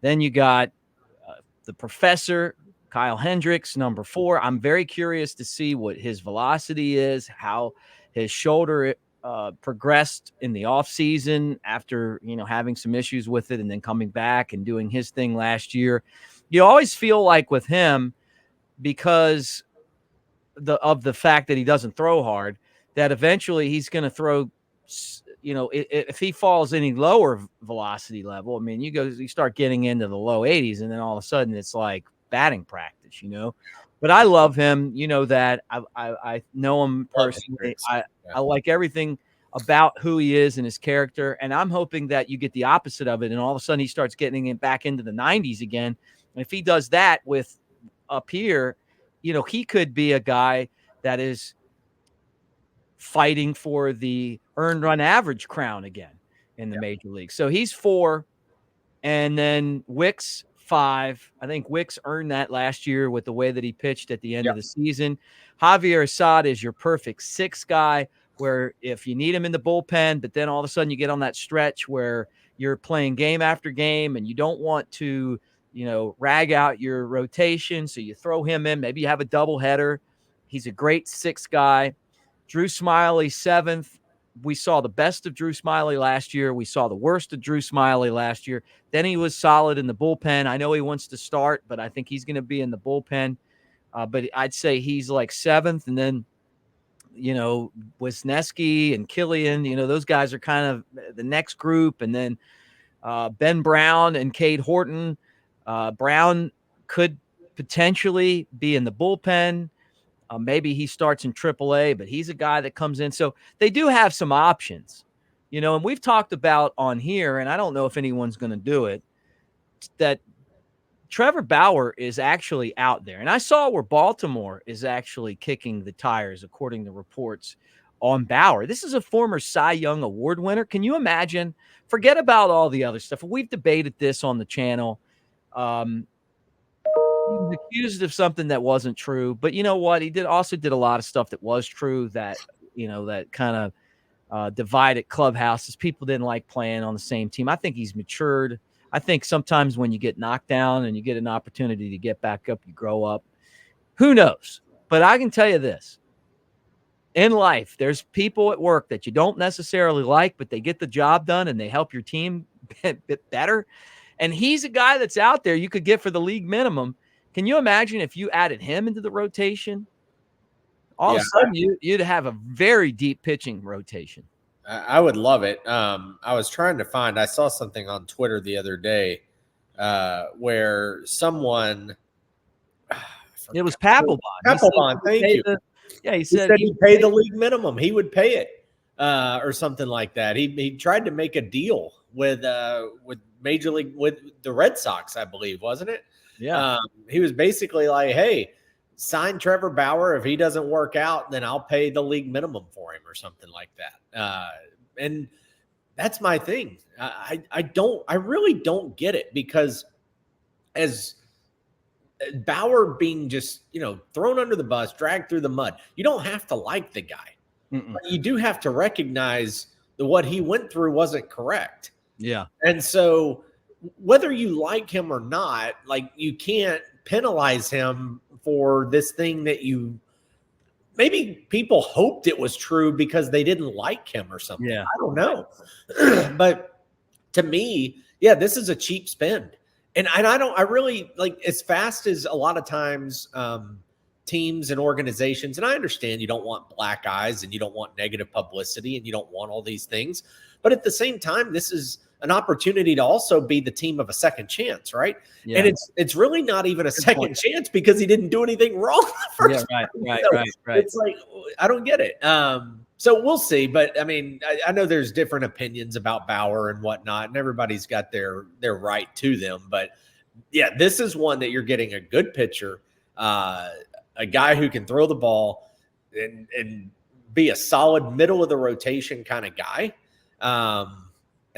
Speaker 1: Then you got the professor, Kyle Hendricks, number 4. I'm very curious to see what his velocity is, how his shoulder progressed in the offseason after, having some issues with it and then coming back and doing his thing last year. You always feel like with him, because of the fact that he doesn't throw hard, that eventually he's going to throw, if he falls any lower velocity level, I mean, you start getting into the low 80s, and then all of a sudden it's like batting practice, But I love him, that I know him personally. I like everything about who he is and his character, and I'm hoping that you get the opposite of it, and all of a sudden he starts getting it back into the 90s again. And if he does that with up here, he could be a guy that is fighting for the earned run average crown again in the major league. So he's 4, and then Wicks 5. I think Wicks earned that last year with the way that he pitched at the end of the season. Javier Assad is your perfect 6 guy, where if you need him in the bullpen, but then all of a sudden you get on that stretch where you're playing game after game and you don't want to, rag out your rotation. So you throw him in. Maybe you have a doubleheader. He's a great 6 guy. Drew Smiley, 7th. We saw the best of Drew Smiley last year. We saw the worst of Drew Smiley last year. Then he was solid in the bullpen. I know he wants to start, but I think he's going to be in the bullpen. But I'd say he's like 7th. And then, Wisniewski and Killian, those guys are kind of the next group. And then Ben Brown and Cade Horton. Brown could potentially be in the bullpen. Maybe he starts in AAA, but he's a guy that comes in. So they do have some options, and we've talked about on here, and I don't know if anyone's going to do it, that Trevor Bauer is actually out there. And I saw where Baltimore is actually kicking the tires, according to reports on Bauer. This is a former Cy Young Award winner. Can you imagine? Forget about all the other stuff. We've debated this on the channel. He was accused of something that wasn't true, but you know what? He also did a lot of stuff that was true that, that kind of divided clubhouses. People didn't like playing on the same team. I think he's matured. I think sometimes when you get knocked down and you get an opportunity to get back up, you grow up. Who knows? But I can tell you this. In life, there's people at work that you don't necessarily like, but they get the job done and they help your team a bit better. And he's a guy that's out there you could get for the league minimum. Can you imagine if you added him into the rotation? All of a sudden, you'd have a very deep pitching rotation.
Speaker 2: I would love it. I was trying to find – I saw something on Twitter the other day where someone –
Speaker 1: it was Papelbon.
Speaker 2: Papelbon, thank you.
Speaker 1: He said
Speaker 2: he'd pay the league minimum. He would pay it or something like that. He tried to make a deal with Major League – with the Red Sox, I believe, wasn't it?
Speaker 1: Yeah.
Speaker 2: He was basically like, hey, sign Trevor Bauer. If he doesn't work out, then I'll pay the league minimum for him or something like that. And that's my thing. I really don't get it, because as Bauer being just, thrown under the bus, dragged through the mud, you don't have to like the guy. But you do have to recognize that what he went through wasn't correct.
Speaker 1: Yeah.
Speaker 2: And so whether you like him or not, like, you can't penalize him for this thing that maybe people hoped it was true because they didn't like him or something.
Speaker 1: Yeah.
Speaker 2: I don't know. But to me, this is a cheap spend. And I really like, as fast as a lot of times teams and organizations, and I understand you don't want black eyes and you don't want negative publicity and you don't want all these things. But at the same time, this is an opportunity to also be the team of a second chance, right? Yeah. And it's really not even a second chance because he didn't do anything wrong the first time. Right. It's like, I don't get it. So we'll see. But I mean, I know there's different opinions about Bauer and whatnot, and everybody's got their right to them. But yeah, this is one that you're getting a good pitcher, a guy who can throw the ball and be a solid middle of the rotation kind of guy.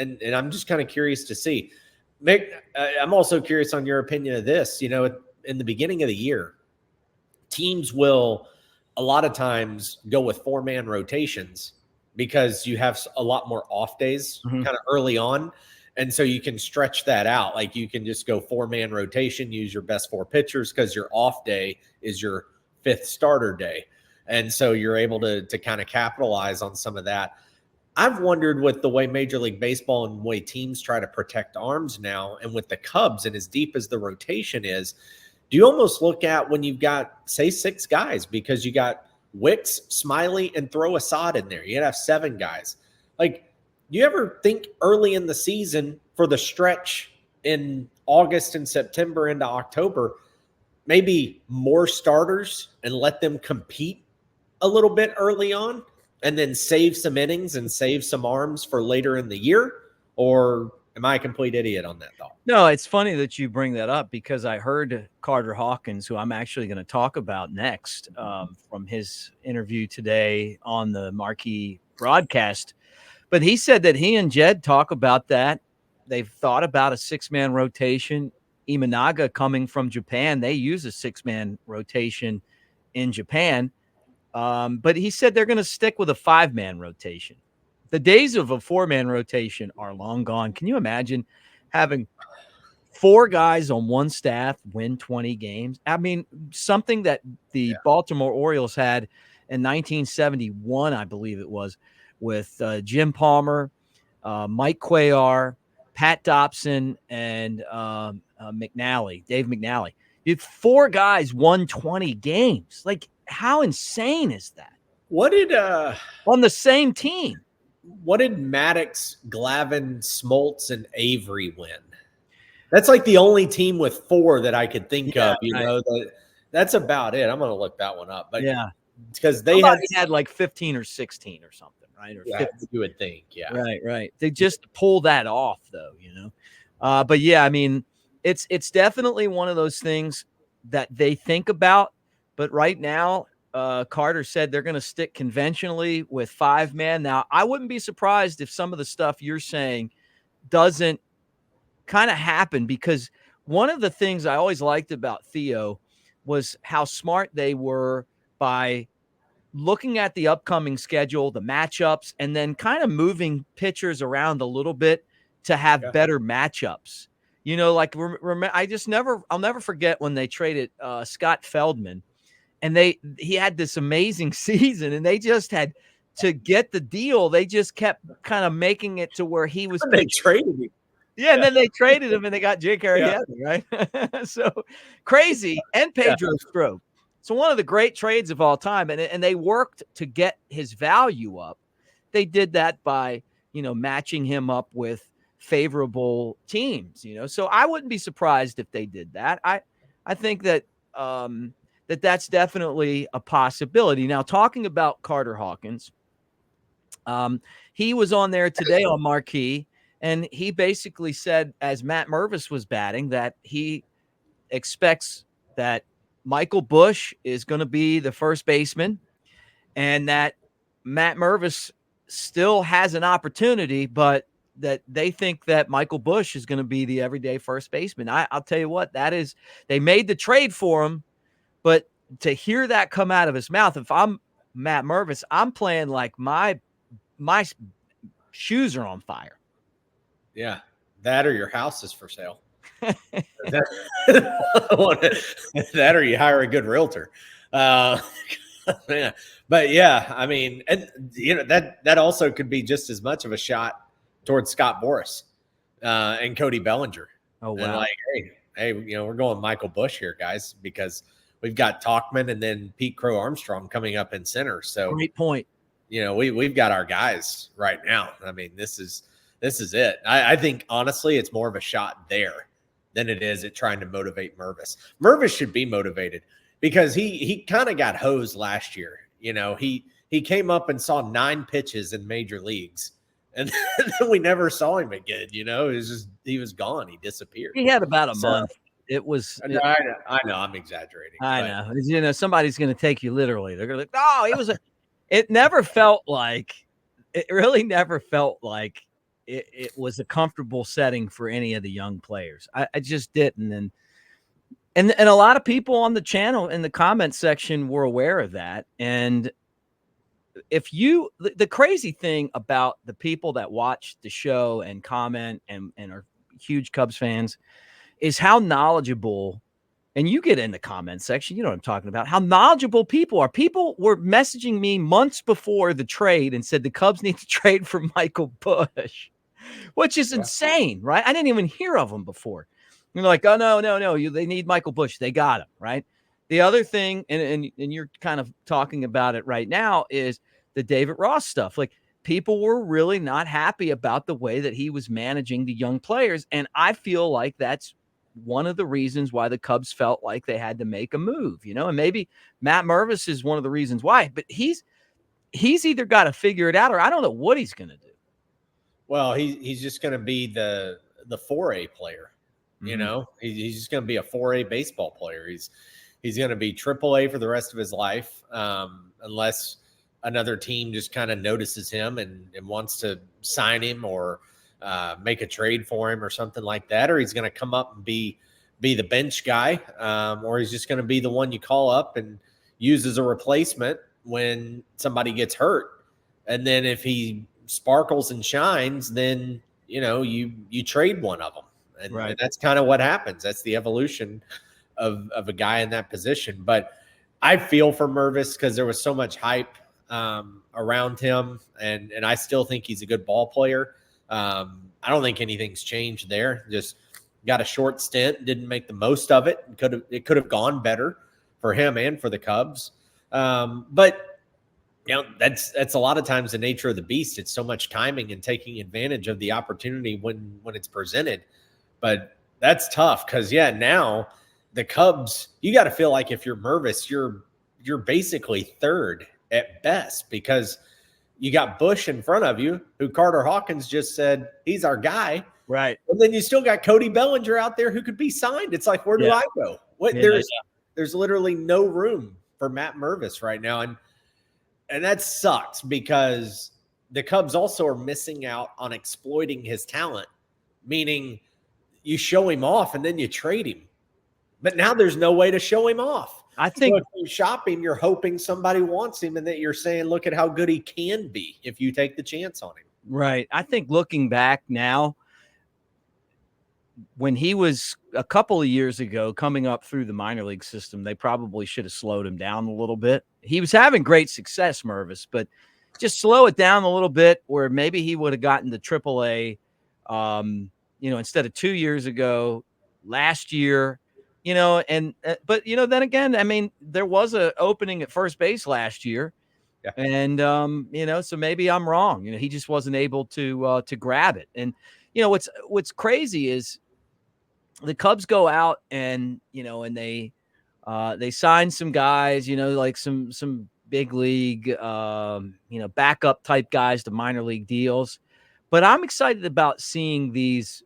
Speaker 2: And I'm just kind of curious to see. Mick, I'm also curious on your opinion of this. In the beginning of the year, teams will a lot of times go with 4-man rotations because you have a lot more off days kind of early on. And so you can stretch that out. Like, you can just go 4-man rotation, use your best 4 pitchers, because your off day is your 5th starter day. And so you're able to kind of capitalize on some of that. I've wondered, with the way Major League Baseball and the way teams try to protect arms now, and with the Cubs and as deep as the rotation is, do you almost look at when you've got, say, 6 guys, because you got Wicks, Smiley, and throw Assad in there. You'd have 7 guys. Like, do you ever think early in the season, for the stretch in August and September into October, maybe more starters and let them compete a little bit early on, and then save some innings and save some arms for later in the year? Or am I a complete idiot on that thought?
Speaker 1: No, it's funny that you bring that up, because I heard Carter Hawkins, who I'm actually going to talk about next, from his interview today on the Marquee broadcast. But he said that he and Jed talk about that. They've thought about a 6-man rotation. Imanaga coming from Japan. They use a 6-man rotation in Japan. But he said they're going to stick with a 5-man rotation. The days of a 4-man rotation are long gone. Can you imagine having 4 guys on one staff win 20 games? I mean, something that the Baltimore Orioles had in 1971, I believe it was, with Jim Palmer, Mike Cuellar, Pat Dobson, and McNally, Dave McNally. You had 4 guys won 20 games. Like, how insane is that?
Speaker 2: What did
Speaker 1: on the same team?
Speaker 2: What did Maddox, Glavine, Smoltz, and Avery win? That's like the only team with 4 that I could think of. You know, that's about it. I'm going to look that one up. But because they
Speaker 1: had like 15 or 16 or something, right? Or 15.
Speaker 2: You would think,
Speaker 1: right. They just pull that off, though, you know. But yeah, I mean, it's definitely one of those things that they think about. But right now, Carter said they're going to stick conventionally with 5-man. Now, I wouldn't be surprised if some of the stuff you're saying doesn't kind of happen, because one of the things I always liked about Theo was how smart they were by looking at the upcoming schedule, the matchups, and then kind of moving pitchers around a little bit to have better matchups. You know, like I'll never forget when they traded Scott Feldman, and he had this amazing season, and they just had to get the deal. They just kept kind of making it to where he was.
Speaker 2: They traded him.
Speaker 1: Yeah, and then they traded him, and they got Jake Arrieta, right? So crazy, and Pedro Strop. So one of the great trades of all time, and they worked to get his value up. They did that by, you know, matching him up with favorable teams, you know. So I wouldn't be surprised if they did that. I think that that's definitely a possibility. Now, talking about Carter Hawkins, he was on there today on Marquee, and he basically said, as Matt Mervis was batting, that he expects that Michael Busch is going to be the first baseman, and that Matt Mervis still has an opportunity, but that they think that Michael Busch is going to be the everyday first baseman. I'll tell you what, they made the trade for him, but to hear that come out of his mouth, if I'm Matt Mervis, I'm playing like my shoes are on fire.
Speaker 2: Yeah, that or your house is for sale. that or you hire a good realtor. Yeah. But yeah, I mean, and you know, that also could be just as much of a shot towards Scott Boras and Cody Bellinger.
Speaker 1: Oh wow!
Speaker 2: And like, hey, you know, we're going Michael Busch here, guys, because we've got Talkman and then Pete Crow-Armstrong coming up in center. So
Speaker 1: great point.
Speaker 2: You know, we've got our guys right now. I mean, this is it. I think honestly, it's more of a shot there than it is at trying to motivate Mervis. Mervis should be motivated because he kind of got hosed last year. You know, he came up and saw 9 pitches in major leagues, and then we never saw him again. You know, he was gone. He disappeared.
Speaker 1: He had about a month. It was.
Speaker 2: I know. I'm exaggerating.
Speaker 1: I know. You know, somebody's going to take you literally. They're going to, oh, he was. It never felt like. It really never felt like it was a comfortable setting for any of the young players. I just didn't. And a lot of people on the channel in the comment section were aware of that. And the crazy thing about the people that watch the show and comment and are huge Cubs fans is how knowledgeable, and you get in the comment section, you know what I'm talking about, how knowledgeable people are. People were messaging me months before the trade and said the Cubs need to trade for Michael Busch, which is insane, right? I didn't even hear of him before. You're like, oh, no. They need Michael Busch. They got him, right? The other thing, and you're kind of talking about it right now, is the David Ross stuff. Like, people were really not happy about the way that he was managing the young players. And I feel like that's one of the reasons why the Cubs felt like they had to make a move, you know, and maybe Matt Mervis is one of the reasons why, but he's either got to figure it out, or I don't know what he's going to do.
Speaker 2: Well, he's just going to be the 4A player. You know, he's just going to be a 4A baseball player. He's going to be AAA for the rest of his life, unless another team just kind of notices him and wants to sign him or make a trade for him or something like that, or he's going to come up and be be the bench guy, or he's just going to be the one you call up and use as a replacement when somebody gets hurt. And then if he sparkles and shines, then, you trade one of them. And that's kind of what happens. That's the evolution of a guy in that position. But I feel for Mervis because there was so much hype around him, and I still think he's a good ball player. I don't think anything's changed there. Just got a short stint, didn't make the most of it. It could have gone better for him and for the Cubs. But that's a lot of times the nature of the beast. It's so much timing and taking advantage of the opportunity when it's presented. But that's tough because now the Cubs, you got to feel like if you're Mervis, you're basically third at best because you got Bush in front of you, who Carter Hawkins just said he's our guy.
Speaker 1: Right.
Speaker 2: And then you still got Cody Bellinger out there who could be signed. It's like, where do I go? There's literally no room for Matt Mervis right now. And that sucks because the Cubs also are missing out on exploiting his talent, meaning you show him off and then you trade him. But now there's no way to show him off.
Speaker 1: I think
Speaker 2: if you shop him, you're hoping somebody wants him and that you're saying, look at how good he can be if you take the chance on him.
Speaker 1: Right. I think looking back now, when he was a couple of years ago coming up through the minor league system, they probably should have slowed him down a little bit. He was having great success, Mervis, but just slow it down a little bit where maybe he would have gotten to AAA, instead of 2 years ago, last year, but then again, I mean, there was an opening at first base last year.
Speaker 2: Yeah.
Speaker 1: And, so maybe I'm wrong. He just wasn't able to grab it. And, what's crazy is the Cubs go out and, and they sign some guys, like some big league, backup type guys to minor league deals. But I'm excited about seeing these.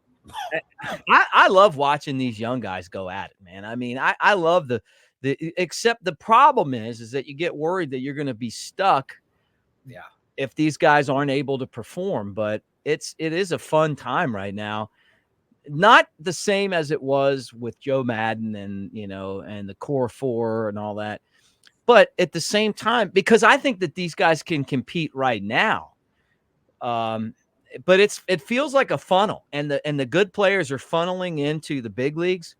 Speaker 1: I love watching these young guys go at it, man. I mean, I love except the problem is that you get worried that you're going to be stuck.
Speaker 2: Yeah.
Speaker 1: If these guys aren't able to perform, but it is a fun time right now. Not the same as it was with Joe Madden and, and the core four and all that. But at the same time, because I think that these guys can compete right now. But it feels like a funnel, and the good players are funneling into the big leagues,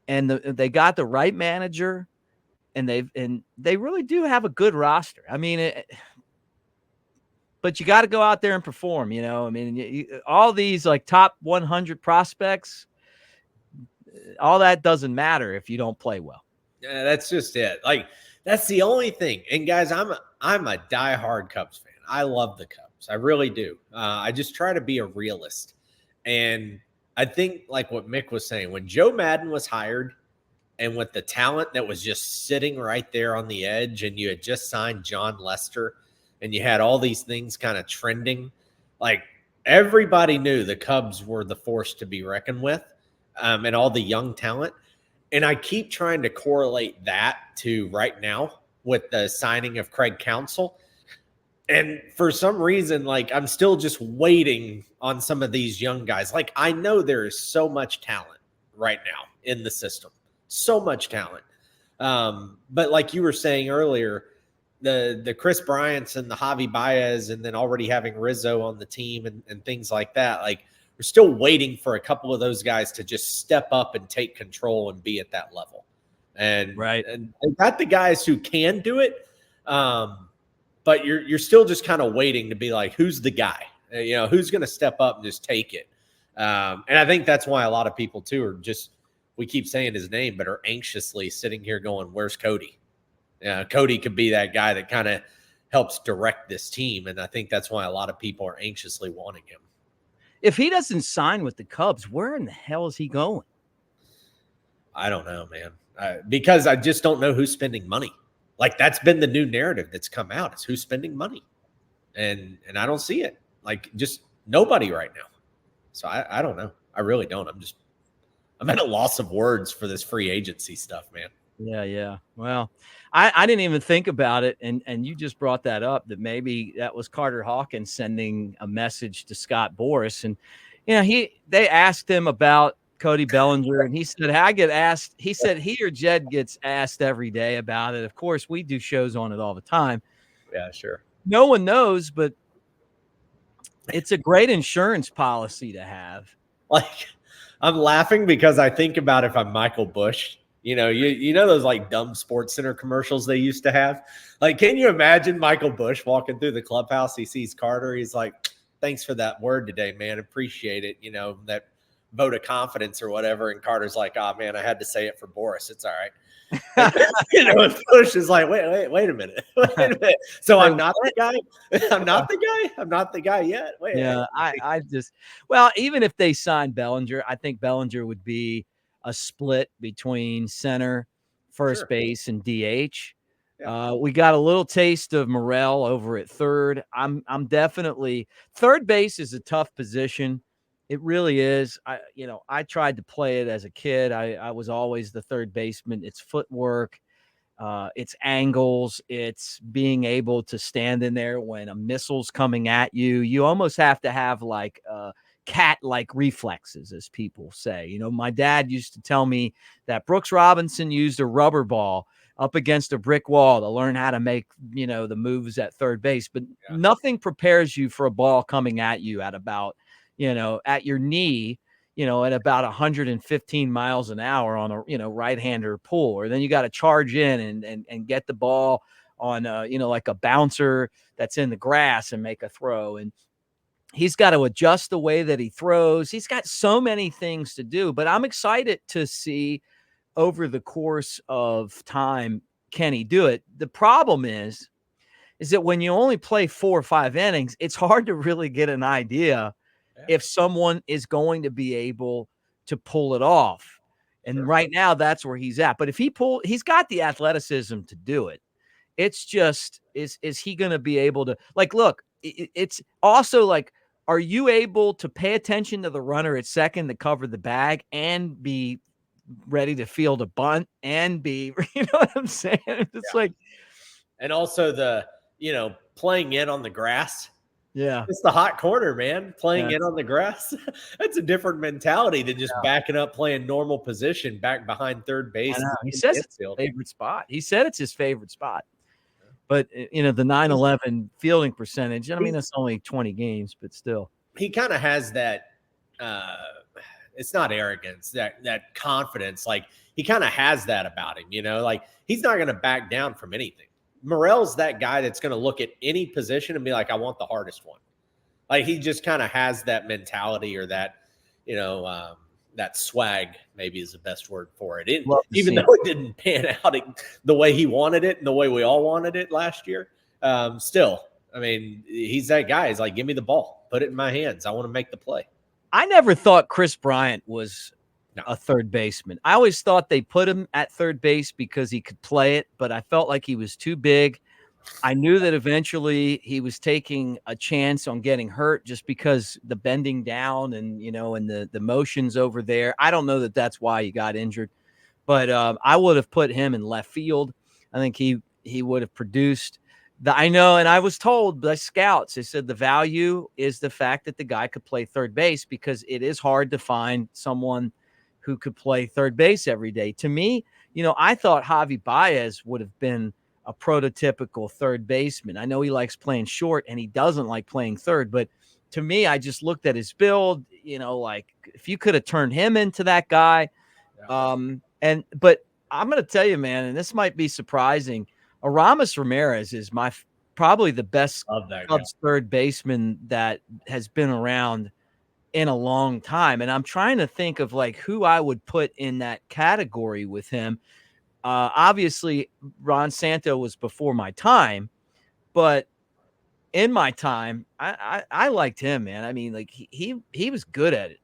Speaker 1: and they got the right manager, and they really do have a good roster. I mean, but you got to go out there and perform. I mean, all these like top 100 prospects, all that doesn't matter if you don't play well.
Speaker 2: Yeah, that's just it. Like that's the only thing. And guys, I'm a diehard Cubs fan. I love the Cubs. I really do. I just try to be a realist. And I think like what Mick was saying, when Joe Madden was hired and with the talent that was just sitting right there on the edge, and you had just signed John Lester and you had all these things kind of trending, like everybody knew the Cubs were the force to be reckoned with, and all the young talent. And I keep trying to correlate that to right now with the signing of Craig Counsell. And for some reason, like I'm still just waiting on some of these young guys. Like I know there is so much talent right now in the system, so much talent. But like you were saying earlier, the Chris Bryants and the Javi Baez, and then already having Rizzo on the team and things like that. Like we're still waiting for a couple of those guys to just step up and take control and be at that level. And they got the guys who can do it. But you're still just kind of waiting to be like, who's the guy? Who's going to step up and just take it? And I think that's why a lot of people too are just, we keep saying his name, but are anxiously sitting here going, where's Cody? Cody could be that guy that kind of helps direct this team. And I think that's why a lot of people are anxiously wanting him.
Speaker 1: If he doesn't sign with the Cubs, where in the hell is he going?
Speaker 2: I don't know, man. Because I just don't know who's spending money. Like that's been the new narrative that's come out, is who's spending money. And I don't see it. Like just nobody right now. So I don't know. I really don't. I'm at a loss of words for this free agency stuff, man.
Speaker 1: Yeah. Well, I didn't even think about it. And you just brought that up, that maybe that was Carter Hawkins sending a message to Scott Boras. And, they asked him about Cody Bellinger, and he said, I get asked, he said he or Jed gets asked every day about it. Of course, we do shows on it all the time.
Speaker 2: Yeah, sure.
Speaker 1: No one knows, but it's a great insurance policy to have.
Speaker 2: Like, I'm laughing because I think about if I'm Michael Bush, you know those like dumb Sports Center commercials they used to have? Like, can you imagine Michael Bush walking through the clubhouse? He sees Carter. He's like, thanks for that word today, man. Appreciate it. You know, that vote of confidence or whatever. And Carter's like, oh, man, I had to say it for Boras. It's all right. And, and Bush is like, wait a minute. Wait a minute. So I'm not the guy? I'm not the guy? I'm not the guy yet? Wait.
Speaker 1: Yeah, I just – well, even if they sign Bellinger, I think Bellinger would be a split between center, first base, and DH. Yeah. We got a little taste of Morel over at third. I'm definitely – third base is a tough position. It really is. I tried to play it as a kid. I was always the third baseman. It's footwork. It's angles. It's being able to stand in there when a missile's coming at you. You almost have to have like cat-like reflexes, as people say. You know, my dad used to tell me that Brooks Robinson used a rubber ball up against a brick wall to learn how to make, the moves at third base. But nothing prepares you for a ball coming at you at about, at your knee, at about 115 miles an hour on a, right-hander pull, or then you got to charge in and get the ball on, like a bouncer that's in the grass and make a throw. And he's got to adjust the way that he throws. He's got so many things to do, but I'm excited to see over the course of time, can he do it? The problem is that when you only play 4 or 5 innings, it's hard to really get an idea if someone is going to be able to pull it off. And right now that's where he's at. But if he's got the athleticism to do it. It's just, is he going to be able to, like, look, it's also like, are you able to pay attention to the runner at second to cover the bag and be ready to field a bunt and be, you know what I'm saying? It's like,
Speaker 2: and also playing in on the grass.
Speaker 1: Yeah.
Speaker 2: It's the hot corner, man. Playing in on the grass. That's a different mentality than just backing up, playing normal position back behind third base.
Speaker 1: He says it's his favorite spot. He said it's his favorite spot. But, the 9-11 fielding percentage, I mean, that's only 20 games, but still.
Speaker 2: He kind of has that, it's not arrogance, that confidence. Like, he kind of has that about him, like he's not going to back down from anything. Morel's that guy that's going to look at any position and be like, I want the hardest one. Like, he just kind of has that mentality, or that, that swag maybe is the best word for it. Even though it didn't pan out the way he wanted it and the way we all wanted it last year. Still, I mean, he's that guy. He's like, give me the ball, put it in my hands. I want to make the play.
Speaker 1: I never thought Chris Bryant was a third baseman. I always thought they put him at third base because he could play it, but I felt like he was too big. I knew that eventually he was taking a chance on getting hurt just because the bending down and, and the motions over there. I don't know that that's why he got injured, but I would have put him in left field. I think he would have produced. I know, and I was told by scouts, they said the value is the fact that the guy could play third base, because it is hard to find someone who could play third base every day. To me, I thought Javi Baez would have been a prototypical third baseman. I know he likes playing short and he doesn't like playing third, but to me, I just looked at his build, like if you could have turned him into that guy. But I'm going to tell you, man, and this might be surprising, Aramis Ramirez is probably the best Cubs third baseman that has been around in a long time. And I'm trying to think of like who I would put in that category with him. Obviously Ron Santo was before my time, but in my time, I liked him, man. I mean, like he was good at it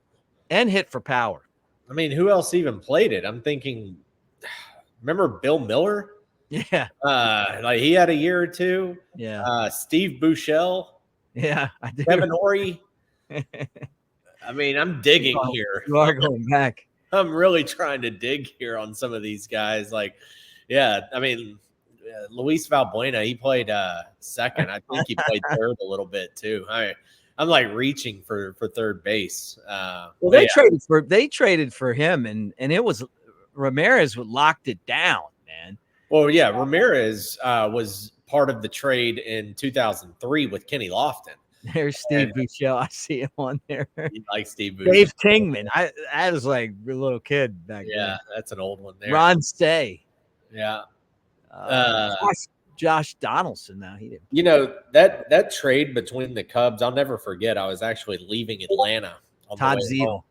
Speaker 1: and hit for power.
Speaker 2: I mean, who else even played it? I'm thinking, remember Bill Miller?
Speaker 1: Yeah.
Speaker 2: Like he had a year or two.
Speaker 1: Yeah.
Speaker 2: Steve Buechele.
Speaker 1: Yeah. I do.
Speaker 2: Kevin Horry. I mean, I'm digging here.
Speaker 1: You are going back.
Speaker 2: I'm really trying to dig here on some of these guys. Like, I mean, Luis Valbuena, he played second. I think he played third a little bit too. I'm like reaching for third base.
Speaker 1: Well, they traded for him, and it was Ramirez locked it down, man.
Speaker 2: Well, yeah, Ramirez was part of the trade in 2003 with Kenny Lofton.
Speaker 1: There's Steve Buechele. I see him on there.
Speaker 2: You like Steve Buechele.
Speaker 1: Dave Kingman. I was like a little kid back then.
Speaker 2: Yeah, that's an old one there.
Speaker 1: Ron Stay.
Speaker 2: Yeah.
Speaker 1: Josh Donaldson. Now he didn't.
Speaker 2: You know, that trade between the Cubs, I'll never forget. I was actually leaving Atlanta.
Speaker 1: Todd Zeal.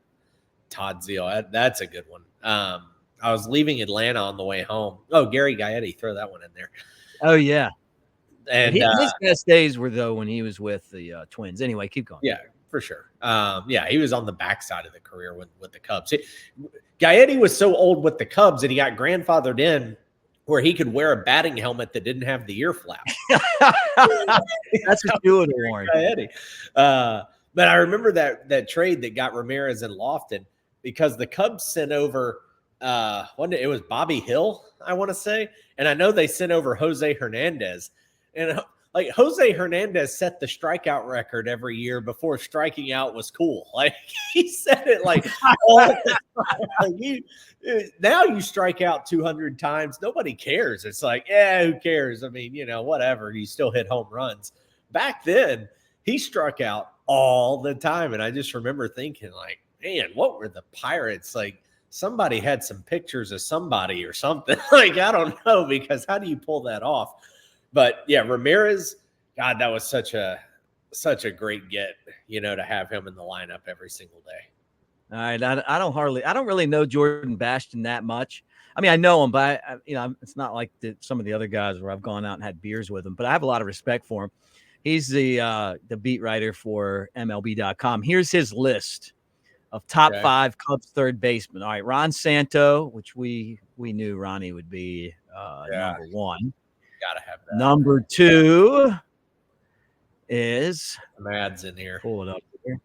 Speaker 2: Todd Zeal. That's a good one. I was leaving Atlanta on the way home. Oh, Gary Gaetti, throw that one in there.
Speaker 1: Oh, yeah.
Speaker 2: And
Speaker 1: his best days were, though, when he was with the Twins. Anyway, keep going.
Speaker 2: Yeah, for sure. Yeah, he was on the backside of the career with the Cubs. Gaetti was so old with the Cubs that he got grandfathered in where he could wear a batting helmet that didn't have the ear flap.
Speaker 1: That's what you would have worn.
Speaker 2: But I remember that trade that got Ramirez and Lofton because the Cubs sent over it was Bobby Hill, I want to say. And I know they sent over Jose Hernandez. And like Jose Hernandez set the strikeout record every year before striking out was cool. Like he said it like all the time. Now you strike out 200 times. Nobody cares. It's like, yeah, who cares? I mean, whatever. You still hit home runs. Back then, he struck out all the time. And I just remember thinking like, man, what were the Pirates like? Somebody had some pictures of somebody or something. Like, I don't know, because how do you pull that off? But yeah, Ramirez, God, that was such a great get, to have him in the lineup every single day.
Speaker 1: All right. I don't really know Jordan Bastion that much. I mean, I know him, but it's not like some of the other guys where I've gone out and had beers with him, but I have a lot of respect for him. He's the beat writer for MLB.com. Here's his list of top 5 Cubs third basemen. All right, Ron Santo, which we knew Ronnie would be number 1.
Speaker 2: Gotta have that.
Speaker 1: Number 2 is
Speaker 2: Mad's in here.
Speaker 1: Pull it up here.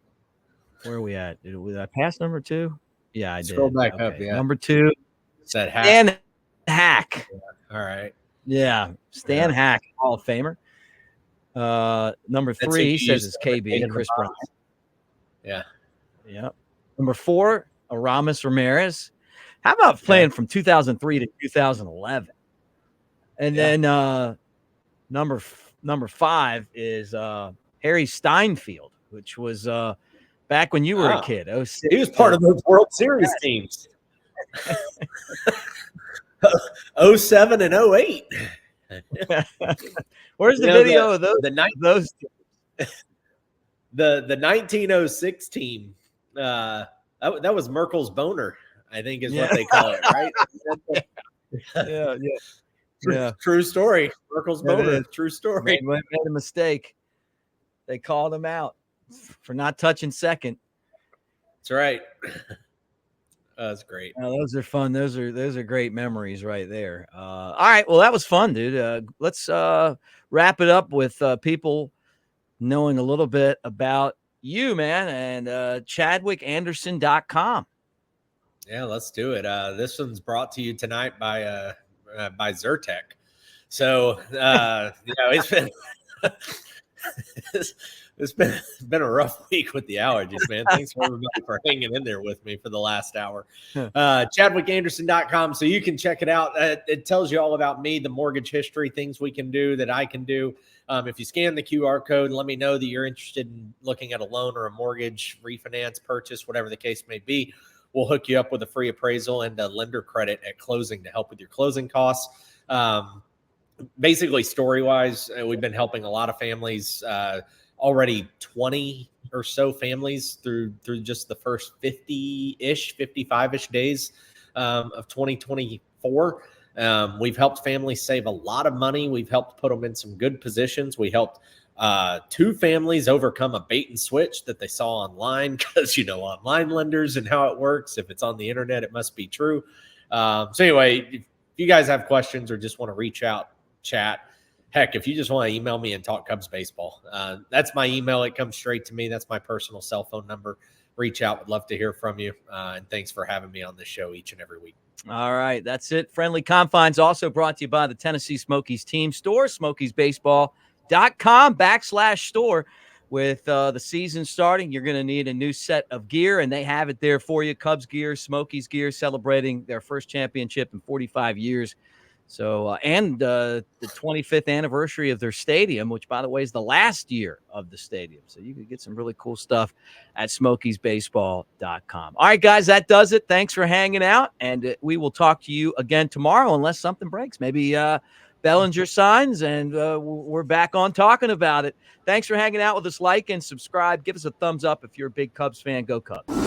Speaker 1: Where are we at? Did I pass number 2? Yeah, I did.
Speaker 2: Scroll back up. Yeah,
Speaker 1: number 2.
Speaker 2: Said Hack.
Speaker 1: Stan Hack.
Speaker 2: Yeah. All right.
Speaker 1: Yeah, Stan Hack, Hall of Famer. Number 3 says it's KB, Chris Bryant.
Speaker 2: Yeah.
Speaker 1: Yep. Number 4, Aramis Ramirez. How about playing from 2003 to 2011? And then number 5 is Harry Steinfeld, which was back when you were a kid.
Speaker 2: He was part of those World Series teams. 07 and 08.
Speaker 1: Where's the video of those?
Speaker 2: Those the 1906 team. That was Merkel's boner, I think is what they call it, right?
Speaker 1: Yeah.
Speaker 2: True story. Merkel's boner. True story.
Speaker 1: Made a mistake. They called him out for not touching second.
Speaker 2: That's right. That's great.
Speaker 1: Those are fun. Those are great memories right there. All right. Well, that was fun, dude. Let's wrap it up with people knowing a little bit about you, man, and ChadwickAnderson.com.
Speaker 2: Yeah, let's do it. This one's brought to you tonight by Zyrtec. So it's been a rough week with the allergies, man. Thanks for everybody for hanging in there with me for the last hour. ChadwickAnderson.com, so you can check it out. It tells you all about me, the mortgage history, things we can do that I can do. If you scan the QR code, let me know that you're interested in looking at a loan or a mortgage, refinance, purchase, whatever the case may be. We'll hook you up with a free appraisal and a lender credit at closing to help with your closing costs. Basically, story-wise, we've been helping a lot of families, already 20 or so families through just the first 50-ish, 55-ish days of 2024. We've helped families save a lot of money. We've helped put them in some good positions. We helped 2 families overcome a bait and switch that they saw online because, online lenders and how it works. If it's on the internet, it must be true. So anyway, if you guys have questions or just want to reach out, chat, heck, if you just want to email me and talk Cubs baseball, that's my email. It comes straight to me. That's my personal cell phone number. Reach out. Would love to hear from you. And thanks for having me on this show each and every week.
Speaker 1: All right. That's it. Friendly Confines also brought to you by the Tennessee Smokies team store, smokiesbaseball.com/store. with the season starting, you're going to need a new set of gear, and they have it there for you. Cubs gear, Smokies gear, celebrating their first championship in 45 years. So, and the 25th anniversary of their stadium, which, by the way, is the last year of the stadium. So you can get some really cool stuff at smokiesbaseball.com. All right, guys, that does it. Thanks for hanging out, and we will talk to you again tomorrow unless something breaks. Maybe Bellinger signs, and we're back on talking about it. Thanks for hanging out with us. Like and subscribe. Give us a thumbs up if you're a big Cubs fan. Go Cubs.